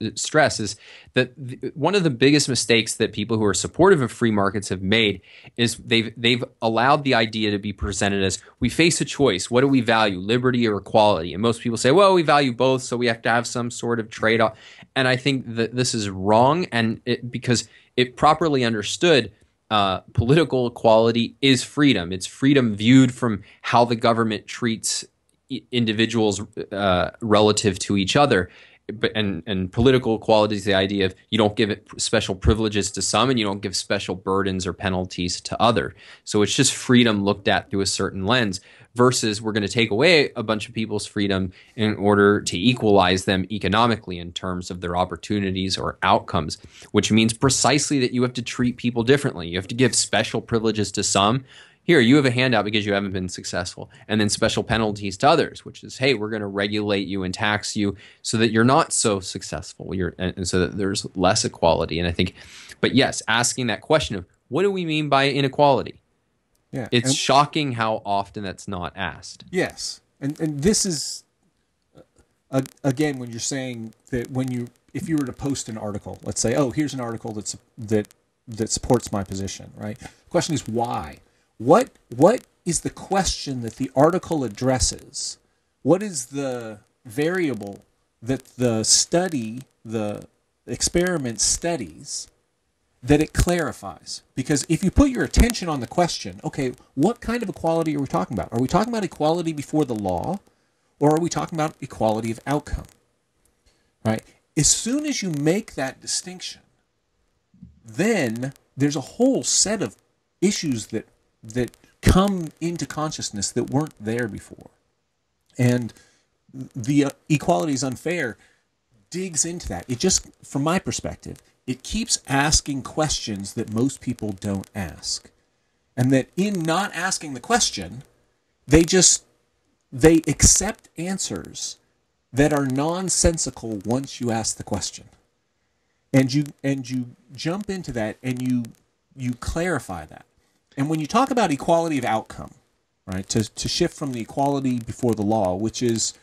is that one of the biggest mistakes that people who are supportive of free markets have made is they've allowed the idea to be presented as, we face a choice. What do we value, liberty or equality? And most people say, well, we value both, so we have to have some sort of trade-off. And I think that this is wrong, and because it properly understood, political equality is freedom. It's freedom viewed from how the government treats individuals relative to each other. And political equality is the idea of you don't give it special privileges to some and you don't give special burdens or penalties to others. So it's just freedom looked at through a certain lens, versus we're going to take away a bunch of people's freedom in order to equalize them economically in terms of their opportunities or outcomes, which means precisely that you have to treat people differently. You have to give special privileges to some. Here, you have a handout because you haven't been successful, and then special penalties to others, which is, hey, we're going to regulate you and tax you so that you're not so successful, and so that there's less equality. And I think, but yes, asking that question of what do we mean by inequality? Yeah, it's shocking how often that's not asked. Yes, and this is again, when you're saying that if you were to post an article, let's say, oh, here's an article that supports my position, right? The question is why. What is the question that the article addresses? What is the variable that the experiment studies that it clarifies. Because if you put your attention on the question, okay, what kind of equality are we talking about? Are we talking about equality before the law, or are we talking about equality of outcome? Right? As soon as you make that distinction, then there's a whole set of issues that come into consciousness that weren't there before. And the equality is unfair digs into that. It just, from my perspective, it keeps asking questions that most people don't ask. And that in not asking the question, they accept answers that are nonsensical once you ask the question. And you jump into that and you clarify that. And when you talk about equality of outcome, right, to shift from the equality before the law, which is,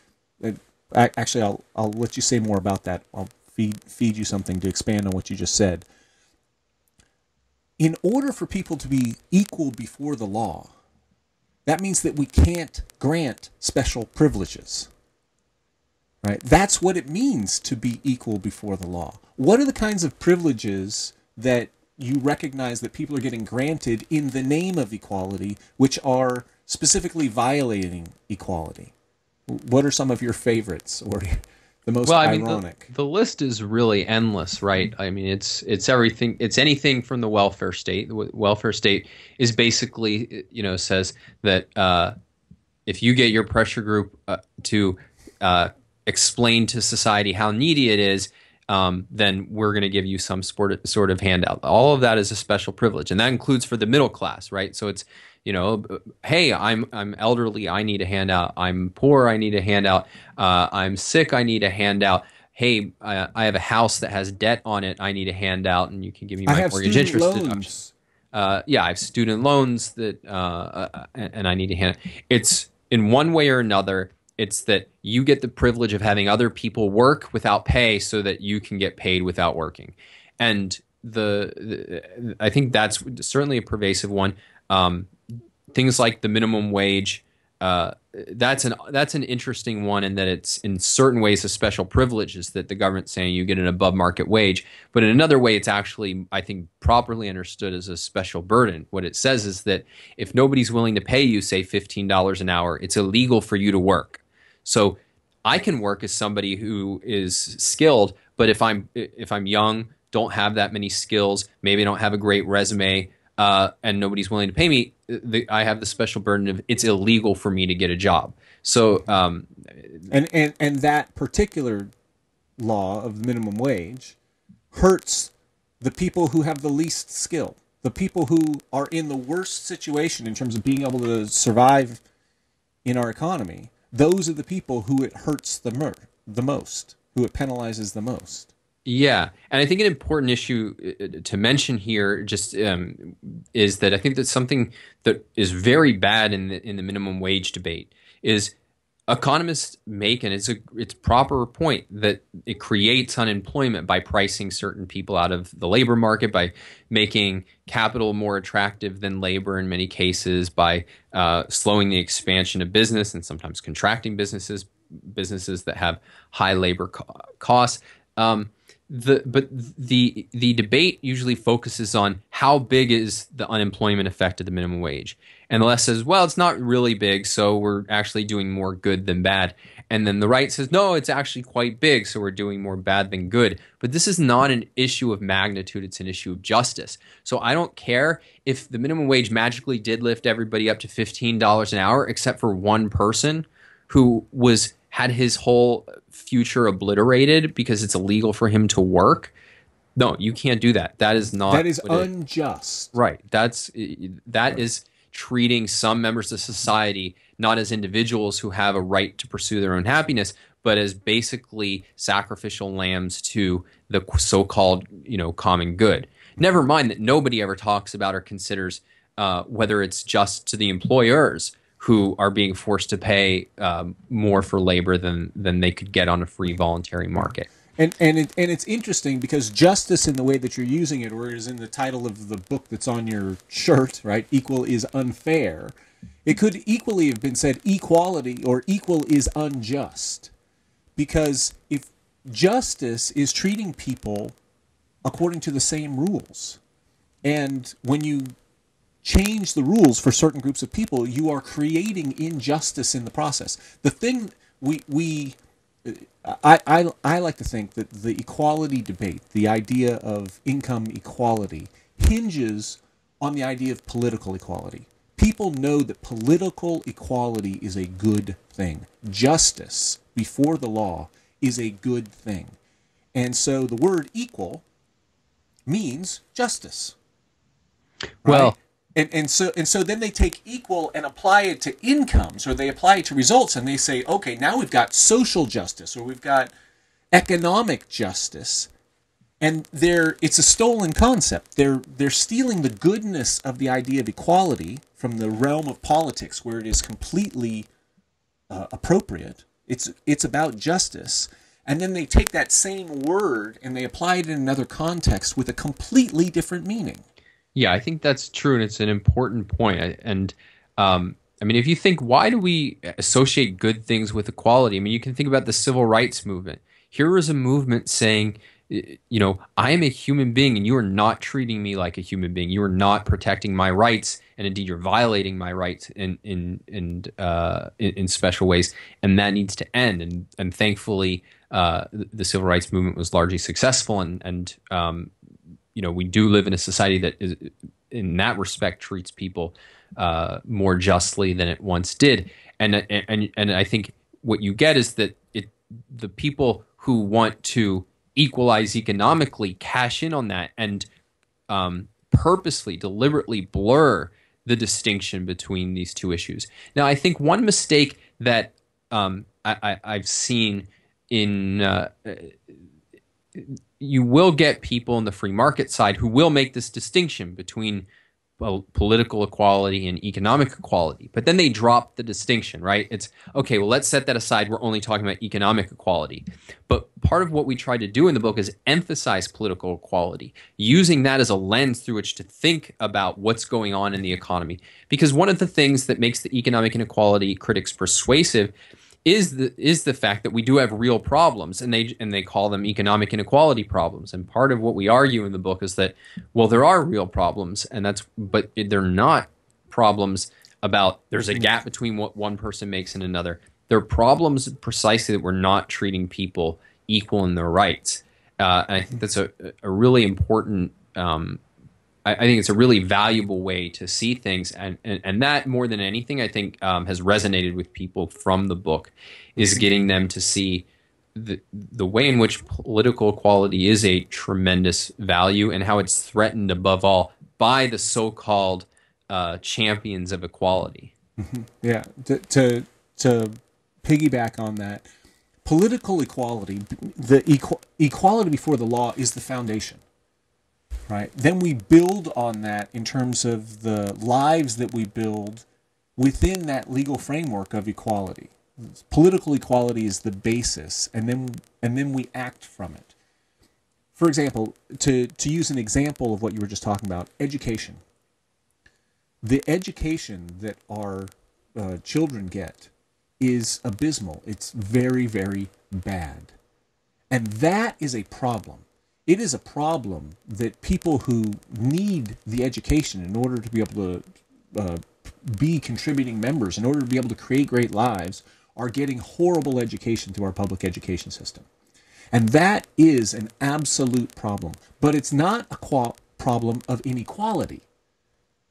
actually, I'll let you say more about that. I'll feed you something to expand on what you just said. In order for people to be equal before the law, that means that we can't grant special privileges. Right? That's what it means to be equal before the law. What are the kinds of privileges that you recognize that people are getting granted in the name of equality, which are specifically violating equality? What are some of your favorites, or the most ironic? The list is really endless, right? I mean, it's everything. It's anything from the welfare state. The welfare state is basically, says that if you get your pressure group to explain to society how needy it is, then we're going to give you some sort of handout. All of that is a special privilege, and that includes for the middle class, right? So it's, hey, I'm elderly, I need a handout. I'm poor, I need a handout. I'm sick, I need a handout. Hey, I have a house that has debt on it, I need a handout, and you can give me my mortgage interest deduction. Yeah, I have student loans that, and I need a handout. It's in one way or another. It's that you get the privilege of having other people work without pay so that you can get paid without working. And I think that's certainly a pervasive one. Things like the minimum wage, that's an interesting one in that it's in certain ways a special privilege, is that the government's saying you get an above market wage. But in another way, it's actually, I think, properly understood as a special burden. What it says is that if nobody's willing to pay you, say, $15 an hour, it's illegal for you to work. So I can work as somebody who is skilled, but if I'm young, don't have that many skills, maybe don't have a great resume, and nobody's willing to pay me, I have the special burden of it's illegal for me to get a job. So and that particular law of the minimum wage hurts the people who have the least skill, the people who are in the worst situation in terms of being able to survive in our economy. Those are the people who it hurts the most, who it penalizes the most. Yeah, and I think an important issue to mention here just is that I think that something that is very bad in the minimum wage debate is economists make, and it's proper point, that it creates unemployment by pricing certain people out of the labor market, by making capital more attractive than labor in many cases, by slowing the expansion of business and sometimes contracting businesses that have high labor costs. But the debate usually focuses on how big is the unemployment effect of the minimum wage. And the left says, well, it's not really big, so we're actually doing more good than bad. And then the right says, no, it's actually quite big, so we're doing more bad than good. But this is not an issue of magnitude, it's an issue of justice. So I don't care if the minimum wage magically did lift everybody up to $15 an hour, except for one person who had his whole future obliterated because it's illegal for him to work. No, you can't do that. That is not. That is unjust. Right. That is treating some members of society not as individuals who have a right to pursue their own happiness, but as basically sacrificial lambs to the so-called, common good. Never mind that nobody ever talks about or considers whether it's just to the employers who are being forced to pay more for labor than they could get on a free voluntary market. And it's interesting because justice in the way that you're using it, or is in the title of the book that's on your shirt, right? Equal is unfair. It could equally have been said equality or equal is unjust. Because if justice is treating people according to the same rules, And when you change the rules for certain groups of people, you are creating injustice in the process. The thing I like to think that the equality debate, the idea of income equality, hinges on the idea of political equality. People know that political equality is a good thing. Justice before the law is a good thing. And so the word equal means justice. Right? Well, and so then they take equal and apply it to incomes, or they apply it to results, and they say, okay, now we've got social justice, or we've got economic justice, and it's a stolen concept. They're stealing the goodness of the idea of equality from the realm of politics, where it is completely appropriate. It's about justice, and then they take that same word and they apply it in another context with a completely different meaning. yeah, I think that's true, and it's an important point. And I mean, if you think, why do we associate good things with equality? I mean, you can think about the civil rights movement. Here is a movement saying, you know, I am a human being, and you are not treating me like a human being. You are not protecting my rights, and indeed, you're violating my rights in special ways, and that needs to end. And thankfully, the civil rights movement was largely successful, and you know, we do live in a society that is, in that respect, treats people more justly than it once did. And I think what you get is that the people who want to equalize economically cash in on that and purposely, deliberately blur the distinction between these two issues. Now, I think one mistake that I've seen in you will get people in the free market side who will make this distinction between political equality and economic equality, but then they drop the distinction, right? It's, okay, well, let's set that aside. We're only talking about economic equality. But part of what we try to do in the book is emphasize political equality, using that as a lens through which to think about what's going on in the economy. Because one of the things that makes the economic inequality critics persuasive is the fact that we do have real problems, and they call them economic inequality problems. And part of what we argue in the book is that, well, there are real problems, but they're not problems about there's a gap between what one person makes and another. They're problems precisely that we're not treating people equal in their rights. And I think that's a really important. I think it's a really valuable way to see things, and that, more than anything, I think has resonated with people from the book, is getting them to see the way in which political equality is a tremendous value, and how it's threatened above all by the so-called champions of equality. Mm-hmm. Yeah, to piggyback on that, political equality, equality before the law, is the foundation. Right. Then we build on that in terms of the lives that we build within that legal framework of equality. Political equality is the basis, and then we act from it. For example, to use an example of what you were just talking about, education. The education that our children get is abysmal. It's very, very bad. And that is a problem. It is a problem that people who need the education in order to be able to be contributing members, in order to be able to create great lives, are getting horrible education through our public education system. And that is an absolute problem. But it's not a problem of inequality,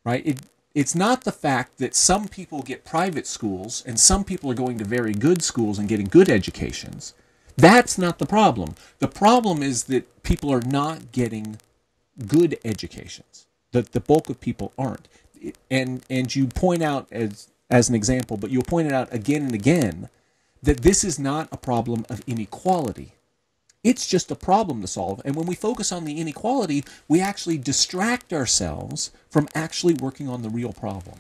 right? It's not the fact that some people get private schools and some people are going to very good schools and getting good educations. That's not the problem. The problem is that people are not getting good educations. That the bulk of people aren't. And you point out as an example, but you'll point it out again and again, that this is not a problem of inequality. It's just a problem to solve. And when we focus on the inequality, we actually distract ourselves from actually working on the real problem.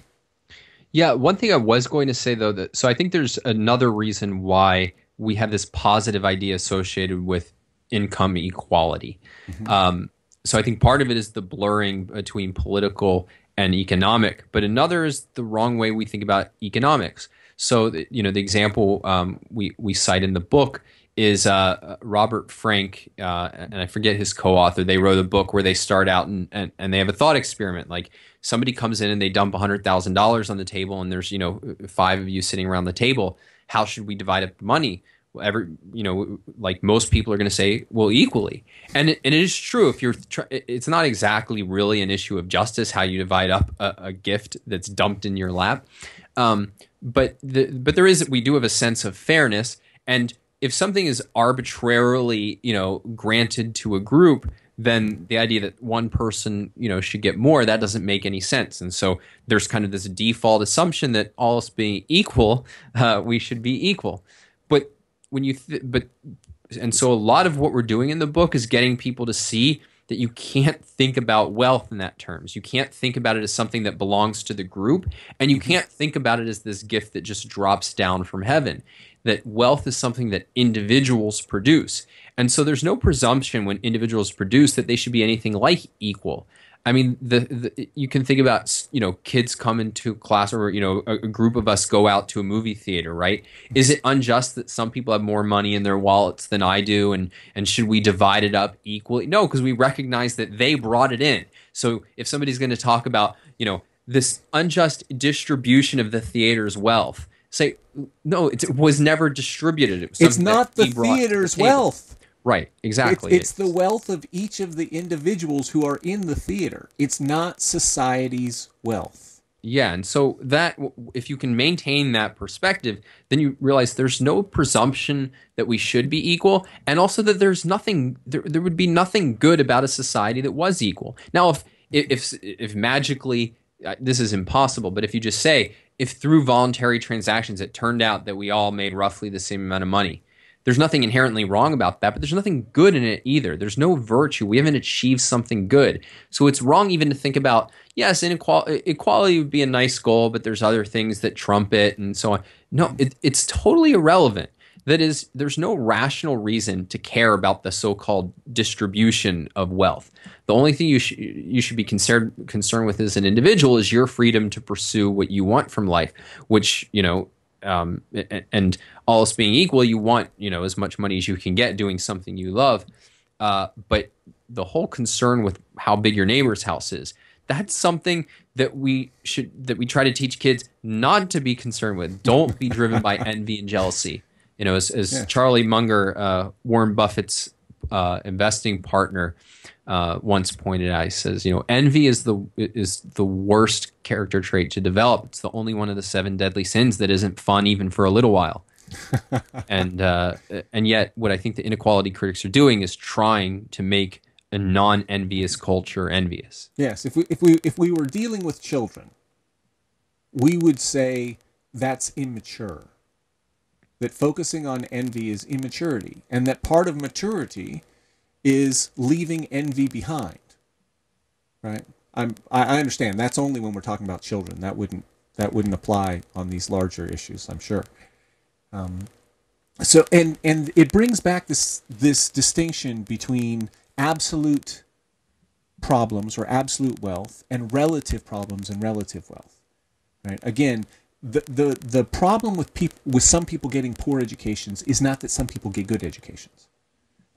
Yeah, one thing I was going to say, though, so I think there's another reason why we have this positive idea associated with income equality. Mm-hmm. So I think part of it is the blurring between political and economic, but another is the wrong way we think about economics. So, the example we cite in the book is Robert Frank, and I forget his co-author. They wrote a book where they start out and they have a thought experiment. Like somebody comes in and they dump $100,000 on the table, and there's, you know, five of you sitting around the table. How should we divide up the money? You know, like most people are going to say, well, equally. And it is true. If you're, it's not exactly really an issue of justice how you divide up a gift that's dumped in your lap. But there is, we do have a sense of fairness. And if something is arbitrarily, you know, granted to a group, then the idea that one person, you know, should get more, that doesn't make any sense. And so there's kind of this default assumption that all else being equal, we should be equal. But when you, and so a lot of what we're doing in the book is getting people to see that you can't think about wealth in that terms. You can't think about it as something that belongs to the group, and you can't think about it as this gift that just drops down from heaven. That wealth is something that individuals produce. And so there's no presumption when individuals produce that they should be anything like equal. I mean, you can think about, you know, kids come into class, or, you know, a group of us go out to a movie theater, right? Is it unjust that some people have more money in their wallets than I do, and should we divide it up equally? No, because we recognize that they brought it in. So if somebody's going to talk about, you know, this unjust distribution of the theater's wealth, say, no, it was never distributed. It's not the theater's wealth. Right, exactly. It's the wealth of each of the individuals who are in the theater. It's not society's wealth. Yeah, and so that, if you can maintain that perspective, then you realize there's no presumption that we should be equal, and also that there's nothing, there would be nothing good about a society that was equal. Now, if magically, this is impossible, but if you just say, if through voluntary transactions it turned out that we all made roughly the same amount of money, there's nothing inherently wrong about that, but there's nothing good in it either. There's no virtue. We haven't achieved something good. So it's wrong even to think about, yes, equality would be a nice goal, but there's other things that trump it and so on. No, it's totally irrelevant. That is, there's no rational reason to care about the so-called distribution of wealth. The only thing you should be concerned with as an individual is your freedom to pursue what you want from life, which, you know, and all else being equal, you want, you know, as much money as you can get doing something you love. But the whole concern with how big your neighbor's house is, that's something that we try to teach kids not to be concerned with. Don't be driven by envy and jealousy. You know, as Charlie Munger, Warren Buffett's investing partner, once pointed out, he says, you know, envy is the worst character trait to develop. It's the only one of the 7 deadly sins that isn't fun even for a little while. And yet, what I think the inequality critics are doing is trying to make a non-envious culture envious. Yes, if we were dealing with children, we would say that's immature. That focusing on envy is immaturity, and that part of maturity is leaving envy behind. Right? I understand that's only when we're talking about children. That wouldn't apply on these larger issues, I'm sure. So and it brings back this distinction between absolute problems or absolute wealth and relative problems and relative wealth. Right? Again, the problem with some people getting poor educations is not that some people get good educations.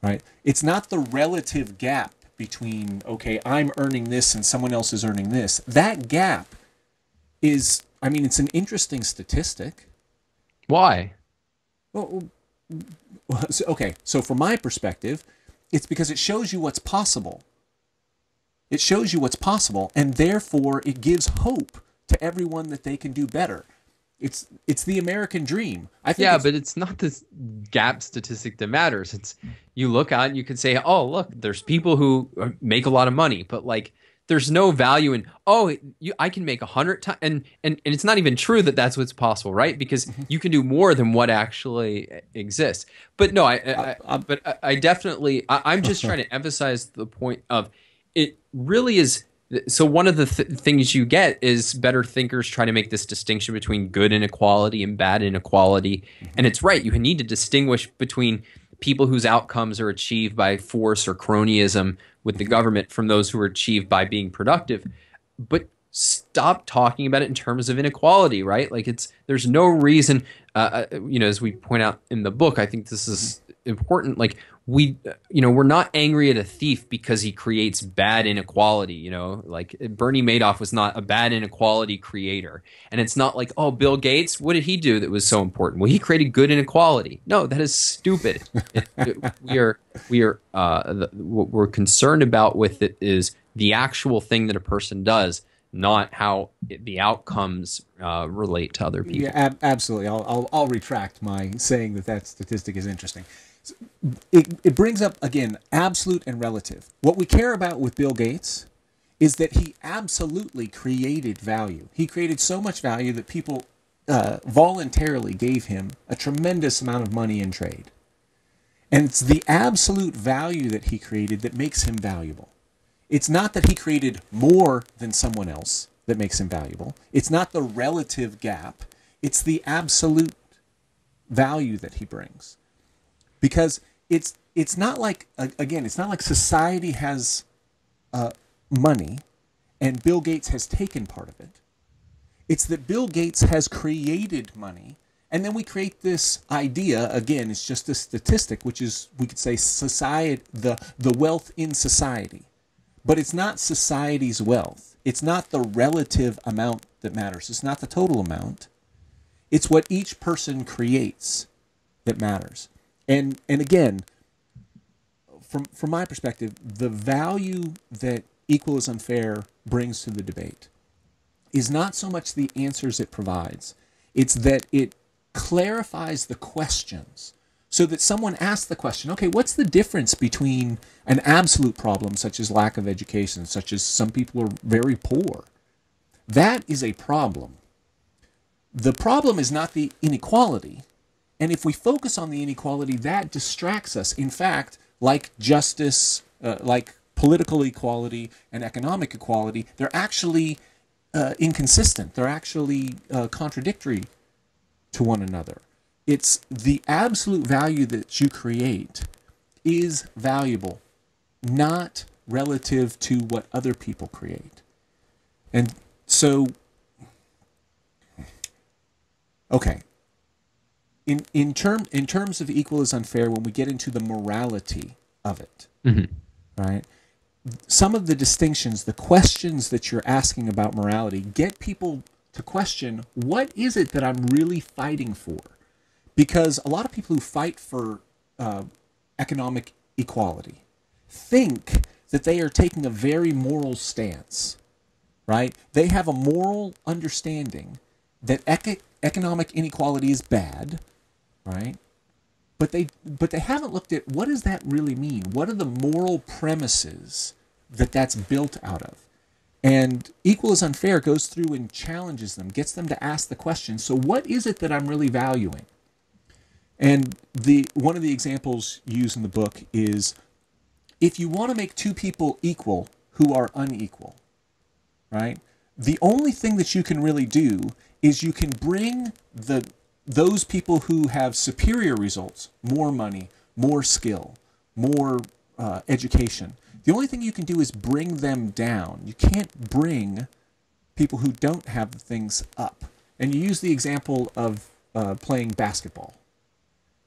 Right? It's not the relative gap between, okay, I'm earning this and someone else is earning this. That gap is, I mean, it's an interesting statistic. Why? Well, okay, so from my perspective, it's because it shows you what's possible. It shows you what's possible, and therefore it gives hope to everyone that they can do better. It's the American dream. I think but it's not this gap statistic that matters. It's, you look out and you can say, oh, look, there's people who make a lot of money, but like there's no value in, I can make 100 times, and it's not even true that that's what's possible, right? Because you can do more than what actually exists. But no, I definitely, I'm just trying to emphasize the point of, it really is. So one of the things you get is better thinkers try to make this distinction between good inequality and bad inequality. And it's right. You need to distinguish between people whose outcomes are achieved by force or cronyism with the government from those who are achieved by being productive. But stop talking about it in terms of inequality, right? Like there's no reason, you know, as we point out in the book, I think this is important. Like we're not angry at a thief because he creates bad inequality. Like Bernie Madoff was not a bad inequality creator, and it's not like, oh, Bill Gates, what did he do that was so important? Well, he created good inequality. No, that is stupid. What we're concerned about with it is the actual thing that a person does, not how the outcomes relate to other people. Yeah, absolutely. I'll retract my saying that statistic is interesting. It brings up, again, absolute and relative. What we care about with Bill Gates is that he absolutely created value. He created so much value that people voluntarily gave him a tremendous amount of money in trade. And it's the absolute value that he created that makes him valuable. It's not that he created more than someone else that makes him valuable. It's not the relative gap. It's the absolute value that he brings. Because it's not like, again, it's not like society has money and Bill Gates has taken part of it. It's that Bill Gates has created money, and then we create this idea, again, it's just a statistic, which is, we could say, society, the wealth in society. But it's not society's wealth. It's not the relative amount that matters. It's not the total amount. It's what each person creates that matters. And again, from my perspective, the value that Equal is Unfair brings to the debate is not so much the answers it provides. It's that it clarifies the questions so that someone asks the question, okay, what's the difference between an absolute problem such as lack of education, such as some people are very poor? That is a problem. The problem is not the inequality. And if we focus on the inequality, that distracts us. In fact, like justice, like political equality and economic equality, they're actually inconsistent. They're actually contradictory to one another. It's the absolute value that you create is valuable, not relative to what other people create. And so, okay. In terms of Equal is Unfair, when we get into the morality of it, right? Some of the distinctions, the questions that you're asking about morality, get people to question, what is it that I'm really fighting for? Because a lot of people who fight for economic equality think that they are taking a very moral stance, right? They have a moral understanding that economic inequality is bad, right? But they haven't looked at, what does that really mean? What are the moral premises that that's built out of? And Equal is Unfair goes through and challenges them, gets them to ask the question, so what is it that I'm really valuing? And one of the examples used in the book is, if you want to make two people equal who are unequal, right? The only thing that you can really do is you can bring those people who have superior results, more money, more skill, more education. The only thing you can do is bring them down. You can't bring people who don't have the things up. And you use the example of playing basketball.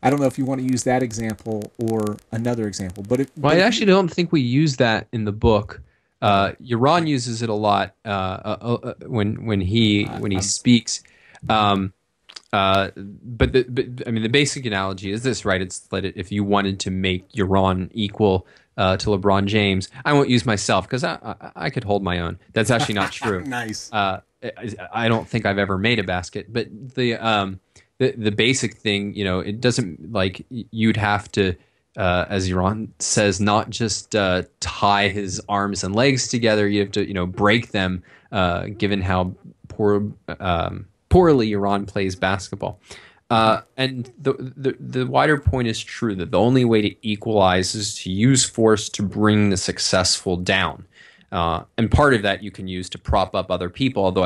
I don't know if you want to use that example or another example, but I actually don't think we use that in the book. Yaron uses it a lot when he speaks. But I mean, the basic analogy is this, right? It's that if you wanted to make Yaron equal to LeBron James, I won't use myself because I could hold my own. That's actually not true. Nice. I don't think I've ever made a basket, but the basic thing, it doesn't, like, you'd have to, as Yaron says, not just tie his arms and legs together. You have to, break them, given how poorly Yaron plays basketball. And the wider point is true that the only way to equalize is to use force to bring the successful down. And part of that you can use to prop up other people, although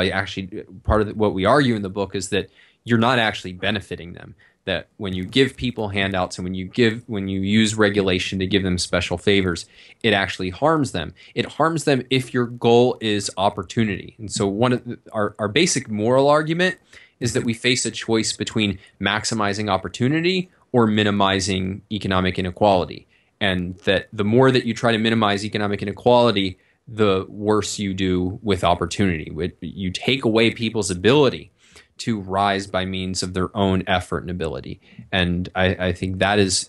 part of what we argue in the book is that you're not actually benefiting them. That when you give people handouts and when you use regulation to give them special favors, it actually harms them. It harms them if your goal is opportunity. And so our basic moral argument is that we face a choice between maximizing opportunity or minimizing economic inequality. And that the more that you try to minimize economic inequality, the worse you do with opportunity. You take away people's ability to rise by means of their own effort and ability. And I think that is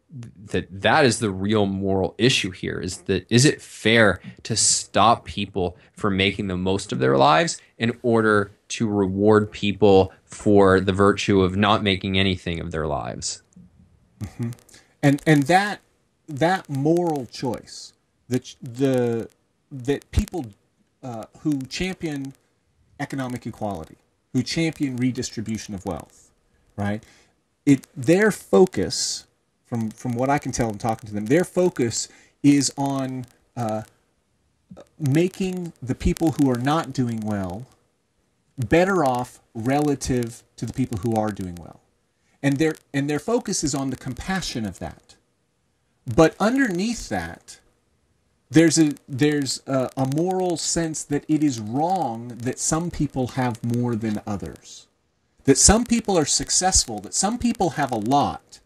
the real moral issue here, is it fair to stop people from making the most of their lives in order to reward people for the virtue of not making anything of their lives? Mm-hmm. And that moral choice, that people who champion economic equality, who champion redistribution of wealth, right? Their focus, from what I can tell in talking to them, their focus is on making the people who are not doing well better off relative to the people who are doing well, and their focus is on the compassion of that. But underneath that, there's a moral sense that it is wrong that some people have more than others, that some people are successful, that some people have a lot,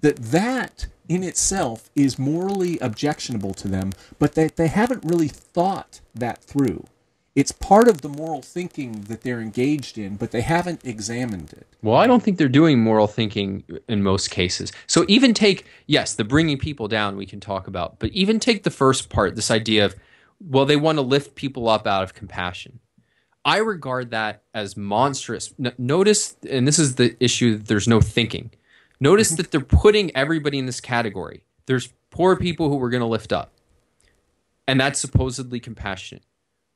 that in itself is morally objectionable to them, but that they haven't really thought that through. It's part of the moral thinking that they're engaged in, but they haven't examined it. Well, I don't think they're doing moral thinking in most cases. So even take, yes, the bringing people down we can talk about, but even take the first part, this idea of, well, they want to lift people up out of compassion. I regard that as monstrous. Notice, and this is the issue, there's no thinking. Notice that they're putting everybody in this category. There's poor people who we're going to lift up, and that's supposedly compassionate.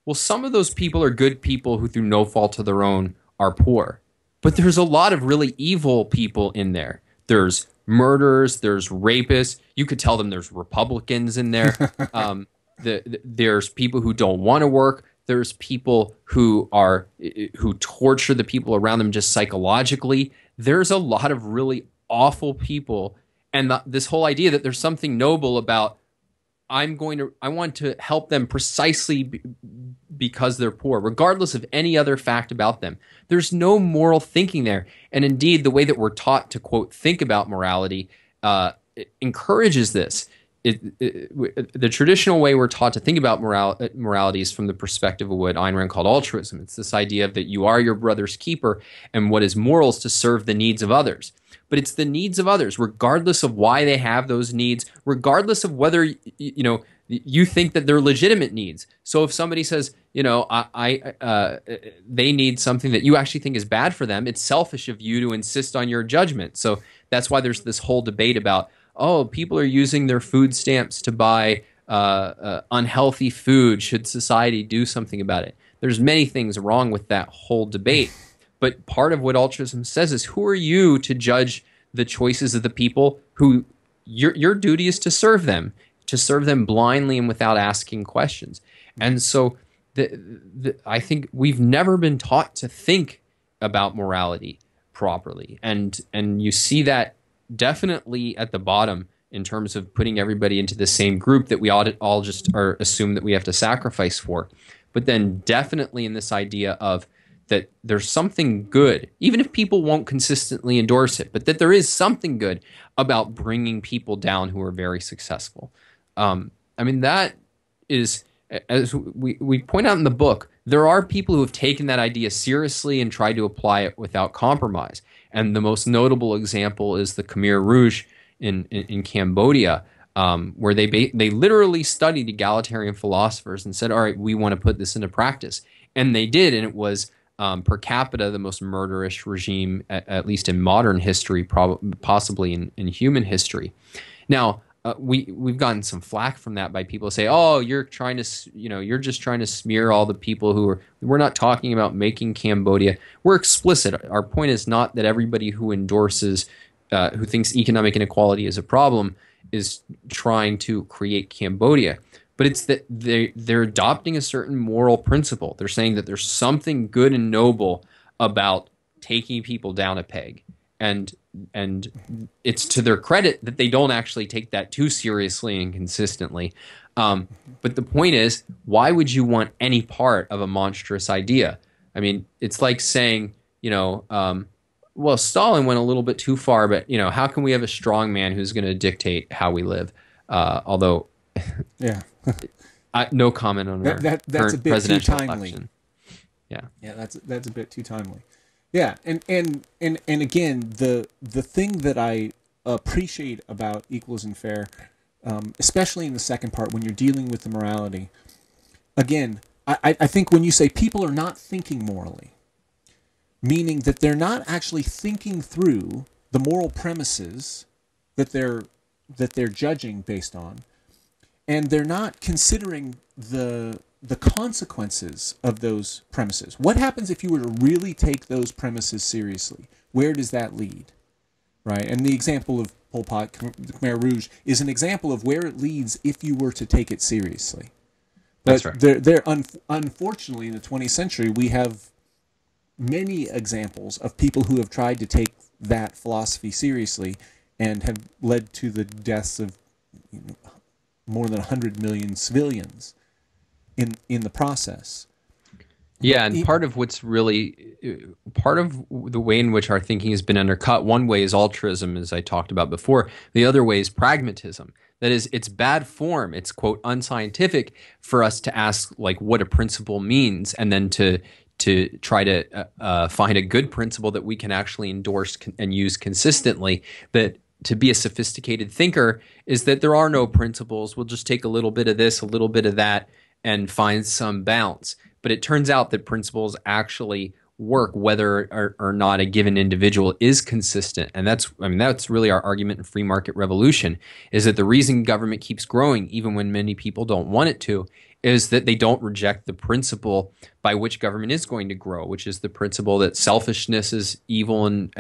Well, some of those people are good people who, through no fault of their own, are poor. But there's a lot of really evil people in there. There's murderers, there's rapists. You could tell them there's Republicans in there. There's people who don't want to work. There's people who torture the people around them just psychologically. There's a lot of really awful people. And this whole idea that there's something noble about, I want to help them precisely because they're poor, regardless of any other fact about them. There's no moral thinking there. And indeed, the way that we're taught to, quote, think about morality encourages this. The traditional way we're taught to think about morality is from the perspective of what Ayn Rand called altruism. It's this idea of that you are your brother's keeper, and what is moral is to serve the needs of others. But it's the needs of others, regardless of why they have those needs, regardless of whether you think that they're legitimate needs. So if somebody says, they need something that you actually think is bad for them, it's selfish of you to insist on your judgment. So that's why there's this whole debate about, oh, people are using their food stamps to buy unhealthy food. Should society do something about it? There's many things wrong with that whole debate. But part of what altruism says is, who are you to judge the choices of the people who your duty is to serve them blindly and without asking questions. And so I think we've never been taught to think about morality properly. And you see that definitely at the bottom in terms of putting everybody into the same group that we all just assume that we have to sacrifice for. But then definitely in this idea of that there's something good, even if people won't consistently endorse it, but that there is something good about bringing people down who are very successful. That is, as we point out in the book, there are people who have taken that idea seriously and tried to apply it without compromise. And the most notable example is the Khmer Rouge in Cambodia, where they literally studied egalitarian philosophers and said, all right, we want to put this into practice. And they did, and it was per capita the most murderous regime, at least in modern history, possibly in human history. Now, we've gotten some flack from that by people who say, oh, you're just trying to smear all the people we're not talking about making Cambodia. We're explicit. Our point is not that everybody who endorses, who thinks economic inequality is a problem, is trying to create Cambodia. But it's that they're adopting a certain moral principle. They're saying that there's something good and noble about taking people down a peg. And it's to their credit that they don't actually take that too seriously and consistently. But the point is, why would you want any part of a monstrous idea? I mean, it's like saying, well, Stalin went a little bit too far, but how can we have a strong man who's going to dictate how we live? Although, yeah, no comment on our that's a current bit presidential too timely. election. Yeah, yeah, that's a bit too timely. Yeah, and again, the thing that I appreciate about Equals and Fair, especially in the second part when you're dealing with the morality, again, I think when you say people are not thinking morally, meaning that they're not actually thinking through the moral premises that they're judging based on, and they're not considering the consequences of those premises. What happens if you were to really take those premises seriously? Where does that lead? Right? And the example of Pol Pot, Khmer Rouge, is an example of where it leads if you were to take it seriously. But that's right. Unfortunately, in the 20th century, we have many examples of people who have tried to take that philosophy seriously and have led to the deaths of more than 100 million civilians in the process. Yeah, and part of what's really part of the way in which our thinking has been undercut, one way is altruism, as I talked about before. The other way is pragmatism. That is, it's bad form. It's, quote, unscientific for us to ask, like, what a principle means, and then to try to find a good principle that we can actually endorse and use consistently. But to be a sophisticated thinker is that there are no principles. We'll just take a little bit of this, a little bit of that, and find some balance. But it turns out that principles actually work whether or not a given individual is consistent. And that's really our argument in free market revolution, is that the reason government keeps growing, even when many people don't want it to, is that they don't reject the principle by which government is going to grow, which is the principle that selfishness is evil and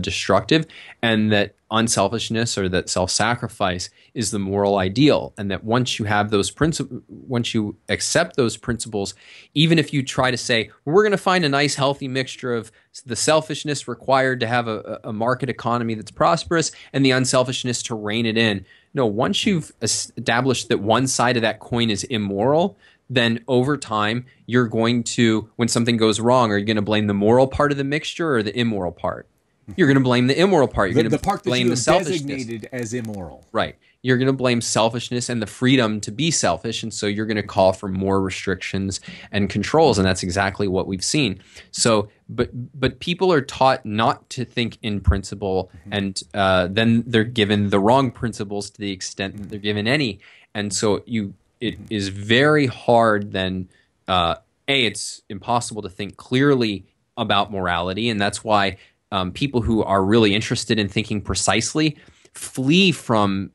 destructive, and that unselfishness or that self-sacrifice is the moral ideal. And that once you have those once you accept those principles, even if you try to say, well, we're going to find a nice healthy mixture of the selfishness required to have a market economy that's prosperous and the unselfishness to rein it in. No, once you've established that one side of that coin is immoral, then over time, you're going to, when something goes wrong, are you going to blame the moral part of the mixture or the immoral part? You're going to blame the immoral part. You're going to part blame that you the have selfishness. designated as immoral. Right. You're going to blame selfishness and the freedom to be selfish, and so you're going to call for more restrictions and controls, and that's exactly what we've seen. So, but people are taught not to think in principle, and then they're given the wrong principles to the extent that they're given any, and so it is very hard then. It's impossible to think clearly about morality, and that's why people who are really interested in thinking precisely flee from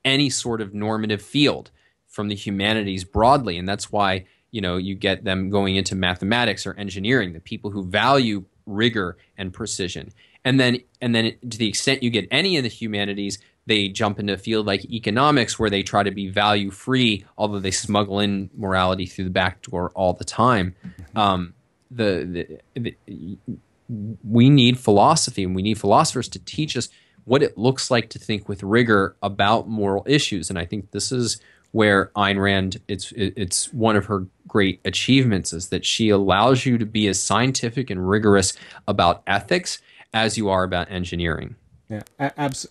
any sort of normative field, from the humanities broadly, and that's why you get them going into mathematics or engineering, the people who value rigor and precision, and then to the extent you get any in the humanities, they jump into a field like economics where they try to be value free, although they smuggle in morality through the back door all the time. We need philosophy, and we need philosophers to teach us what it looks like to think with rigor about moral issues. And I think this is where Ayn Rand, it's one of her great achievements, is that she allows you to be as scientific and rigorous about ethics as you are about engineering. Yeah,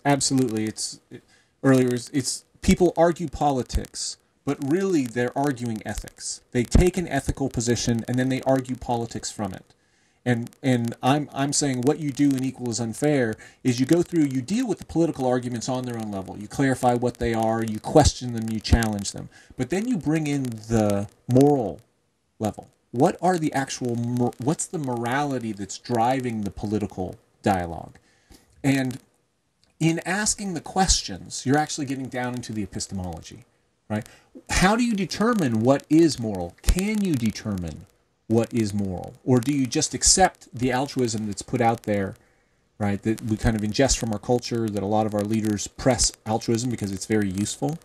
absolutely. It's people argue politics, but really they're arguing ethics. They take an ethical position and then they argue politics from it. And I'm saying what you do in Equal is Unfair is you go through, you deal with the political arguments on their own level. You clarify what they are, you question them, you challenge them. But then you bring in the moral level. What are the what's the morality that's driving the political dialogue? And in asking the questions, you're actually getting down into the epistemology, right? How do you determine what is moral? Can you determine what is moral? Or do you just accept the altruism that's put out there, right, that we kind of ingest from our culture, that a lot of our leaders press altruism because it's very useful,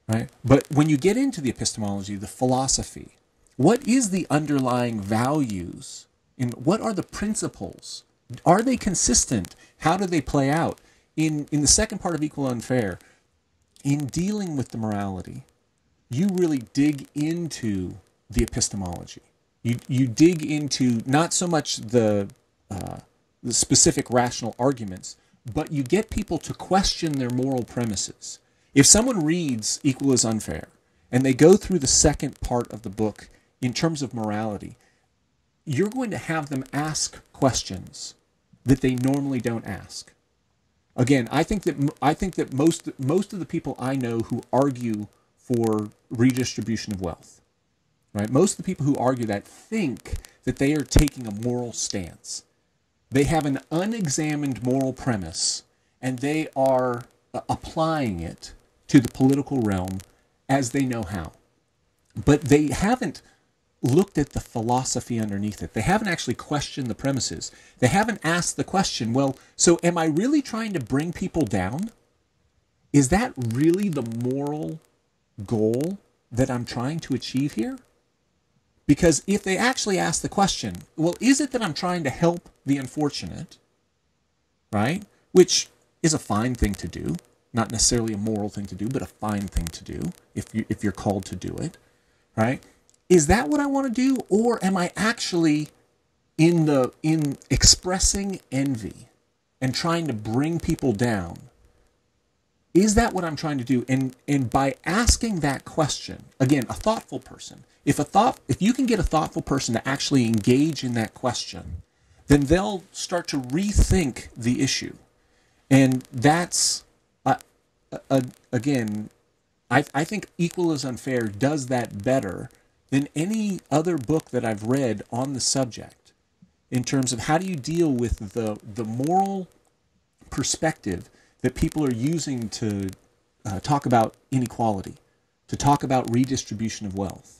right? But when you get into the epistemology, the philosophy, what is the underlying values? And what are the principles? Are they consistent? How do they play out? In the second part of Equal and Unfair, in dealing with the morality, you really dig into the epistemology. You dig into not so much the specific rational arguments, but you get people to question their moral premises. If someone reads Equal is Unfair and they go through the second part of the book in terms of morality, you're going to have them ask questions that they normally don't ask. Again, I think that most of the people I know who argue for redistribution of wealth, right? Most of the people who argue that think that they are taking a moral stance. They have an unexamined moral premise, and they are applying it to the political realm as they know how. But they haven't looked at the philosophy underneath it. They haven't actually questioned the premises. They haven't asked the question, well, so am I really trying to bring people down? Is that really the moral goal that I'm trying to achieve here? Because if they actually ask the question, well, is it that I'm trying to help the unfortunate, right? Which is a fine thing to do, not necessarily a moral thing to do, but a fine thing to do if you're called to do it, right? Is that what I want to do, or am I actually in expressing envy and trying to bring people down? Is that what I'm trying to do? And by asking that question, again, a thoughtful person, if you can get a thoughtful person to actually engage in that question, then they'll start to rethink the issue. And that's, again, I think Equal is Unfair does that better than any other book that I've read on the subject in terms of how do you deal with the moral perspective that people are using to talk about inequality, to talk about redistribution of wealth.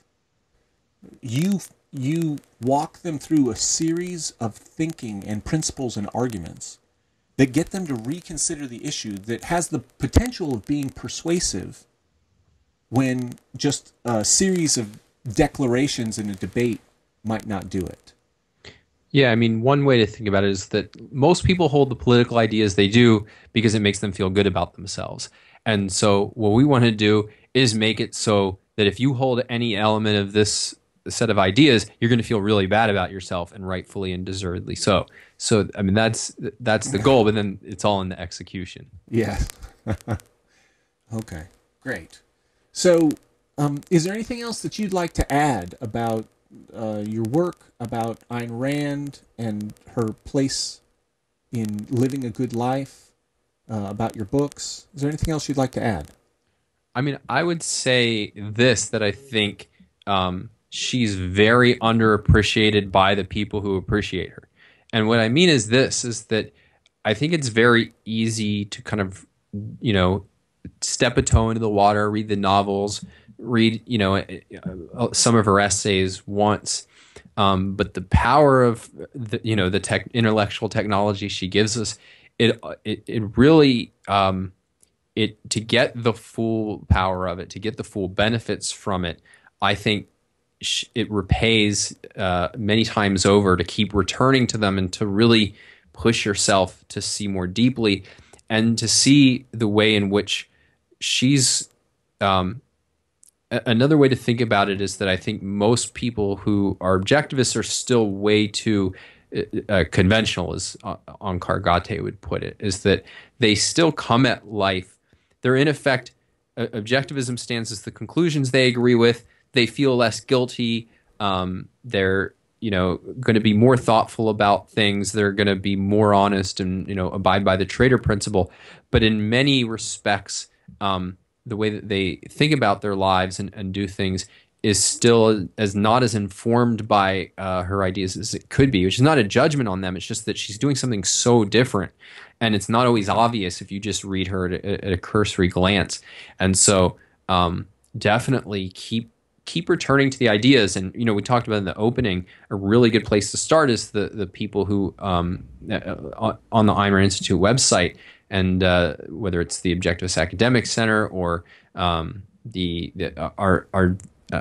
You walk them through a series of thinking and principles and arguments that get them to reconsider the issue that has the potential of being persuasive when just a series of declarations in a debate might not do it. Yeah, I mean, one way to think about it is that most people hold the political ideas they do because it makes them feel good about themselves. And so what we want to do is make it so that if you hold any element of this set of ideas, you're going to feel really bad about yourself, and rightfully and deservedly so. So, I mean, that's the goal, but then it's all in the execution. Yes. Okay, great. So, is there anything else that you'd like to add about your work, about Ayn Rand and her place in living a good life, about your books? Is there anything else you'd like to add? I mean, I would say this, that I think she's very underappreciated by the people who appreciate her. And what I mean is this, is that I think it's very easy to kind of, step a toe into the water, read the novels, read, some of her essays once. But the power of the intellectual technology she gives us, it really, to get the full power of it, to get the full benefits from it, I think it repays many times over to keep returning to them and to really push yourself to see more deeply and to see the way in which she's another way to think about it is that I think most people who are objectivists are still way too conventional, as Onkar Ghate would put it, is that they still come at life. They're in effect, objectivism stands as the conclusions they agree with. They feel less guilty. They're going to be more thoughtful about things. They're going to be more honest and abide by the Trader principle. But in many respects, the way that they think about their lives and do things is still not as informed by her ideas as it could be, which is not a judgment on them. It's just that she's doing something so different, and it's not always obvious if you just read her at a cursory glance. And so definitely keep returning to the ideas. And we talked about in the opening, a really good place to start is the people who on the Ayn Rand Institute website, and whether it's the Objectivist Academic Center or our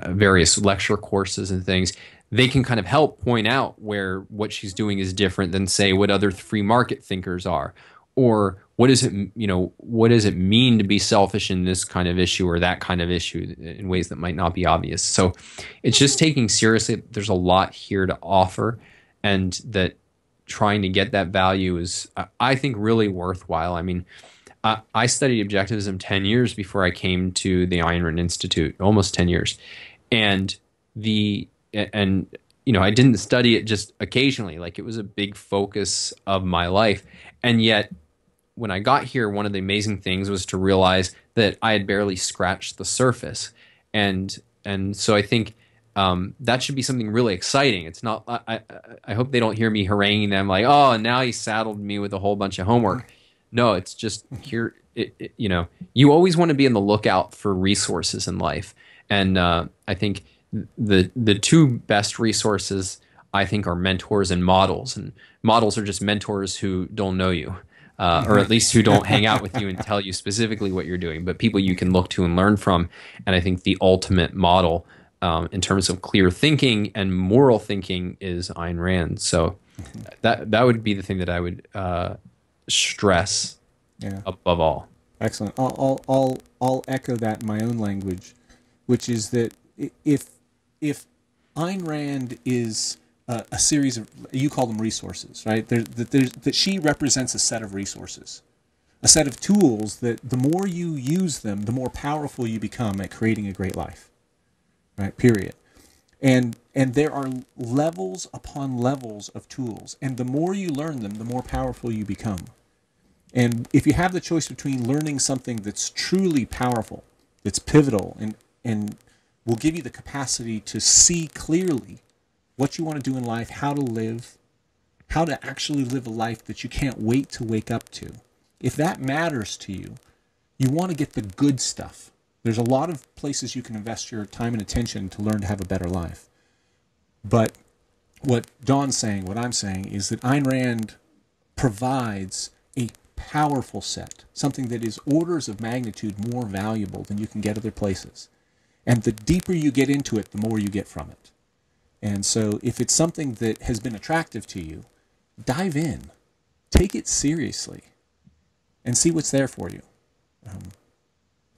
various lecture courses and things, they can kind of help point out where what she's doing is different than, say, what other free market thinkers are, or what does it mean to be selfish in this kind of issue or that kind of issue in ways that might not be obvious. So it's just taking seriously, there's a lot here to offer, and that trying to get that value is, I think, really worthwhile. I mean, I studied objectivism 10 years before I came to the Ayn Rand Institute, almost 10 years. And I didn't study it just occasionally. Like, it was a big focus of my life. And yet, when I got here, one of the amazing things was to realize that I had barely scratched the surface. And so I think that should be something really exciting. It's not, I hope they don't hear me haranguing them like, oh, now he saddled me with a whole bunch of homework. No, it's just here, you always want to be on the lookout for resources in life. And I think the two best resources, I think, are mentors and models. And models are just mentors who don't know you. Or at least who don't hang out with you and tell you specifically what you're doing, but people you can look to and learn from. And I think the ultimate model in terms of clear thinking and moral thinking is Ayn Rand. So that would be the thing that I would stress above all. Excellent. I'll echo that in my own language, which is that if Ayn Rand is a series of, you call them resources, right? That she represents a set of resources, a set of tools that the more you use them, the more powerful you become at creating a great life, right? Period. And there are levels upon levels of tools, and the more you learn them, the more powerful you become. And if you have the choice between learning something that's truly powerful, that's pivotal, and will give you the capacity to see clearly what you want to do in life, how to live, how to actually live a life that you can't wait to wake up to. If that matters to you, you want to get the good stuff. There's a lot of places you can invest your time and attention to learn to have a better life. But what Dawn's saying, what I'm saying, is that Ayn Rand provides a powerful set, something that is orders of magnitude more valuable than you can get other places. And the deeper you get into it, the more you get from it. And so if it's something that has been attractive to you, dive in, take it seriously, and see what's there for you.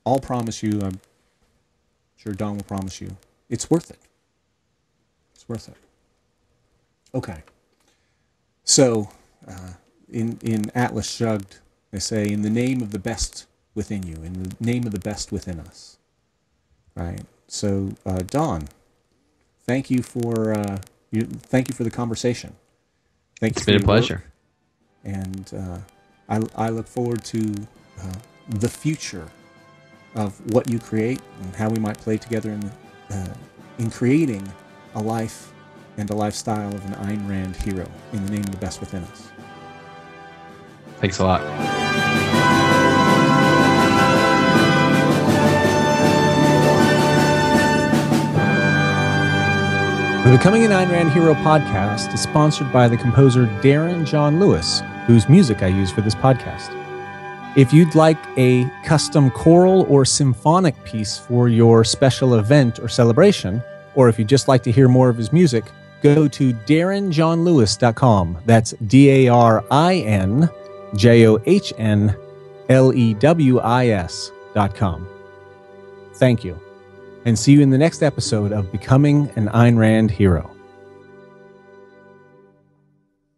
I'll promise you, I'm sure Don will promise you, it's worth it. It's worth it. Okay. So, in Atlas Shrugged, they say, in the name of the best within you, in the name of the best within us. Right? So, Don, thank you for the conversation. It's been a pleasure. And I look forward to the future of what you create and how we might play together in creating a life and a lifestyle of an Ayn Rand hero in the name of the best within us. Thanks a lot. The Becoming an Ayn Rand Hero podcast is sponsored by the composer Darren John Lewis, whose music I use for this podcast. If you'd like a custom choral or symphonic piece for your special event or celebration, or if you'd just like to hear more of his music, go to darrenjohnlewis.com. That's DarrenJohnlewis.com. Thank you, and see you in the next episode of Becoming an Ayn Rand Hero.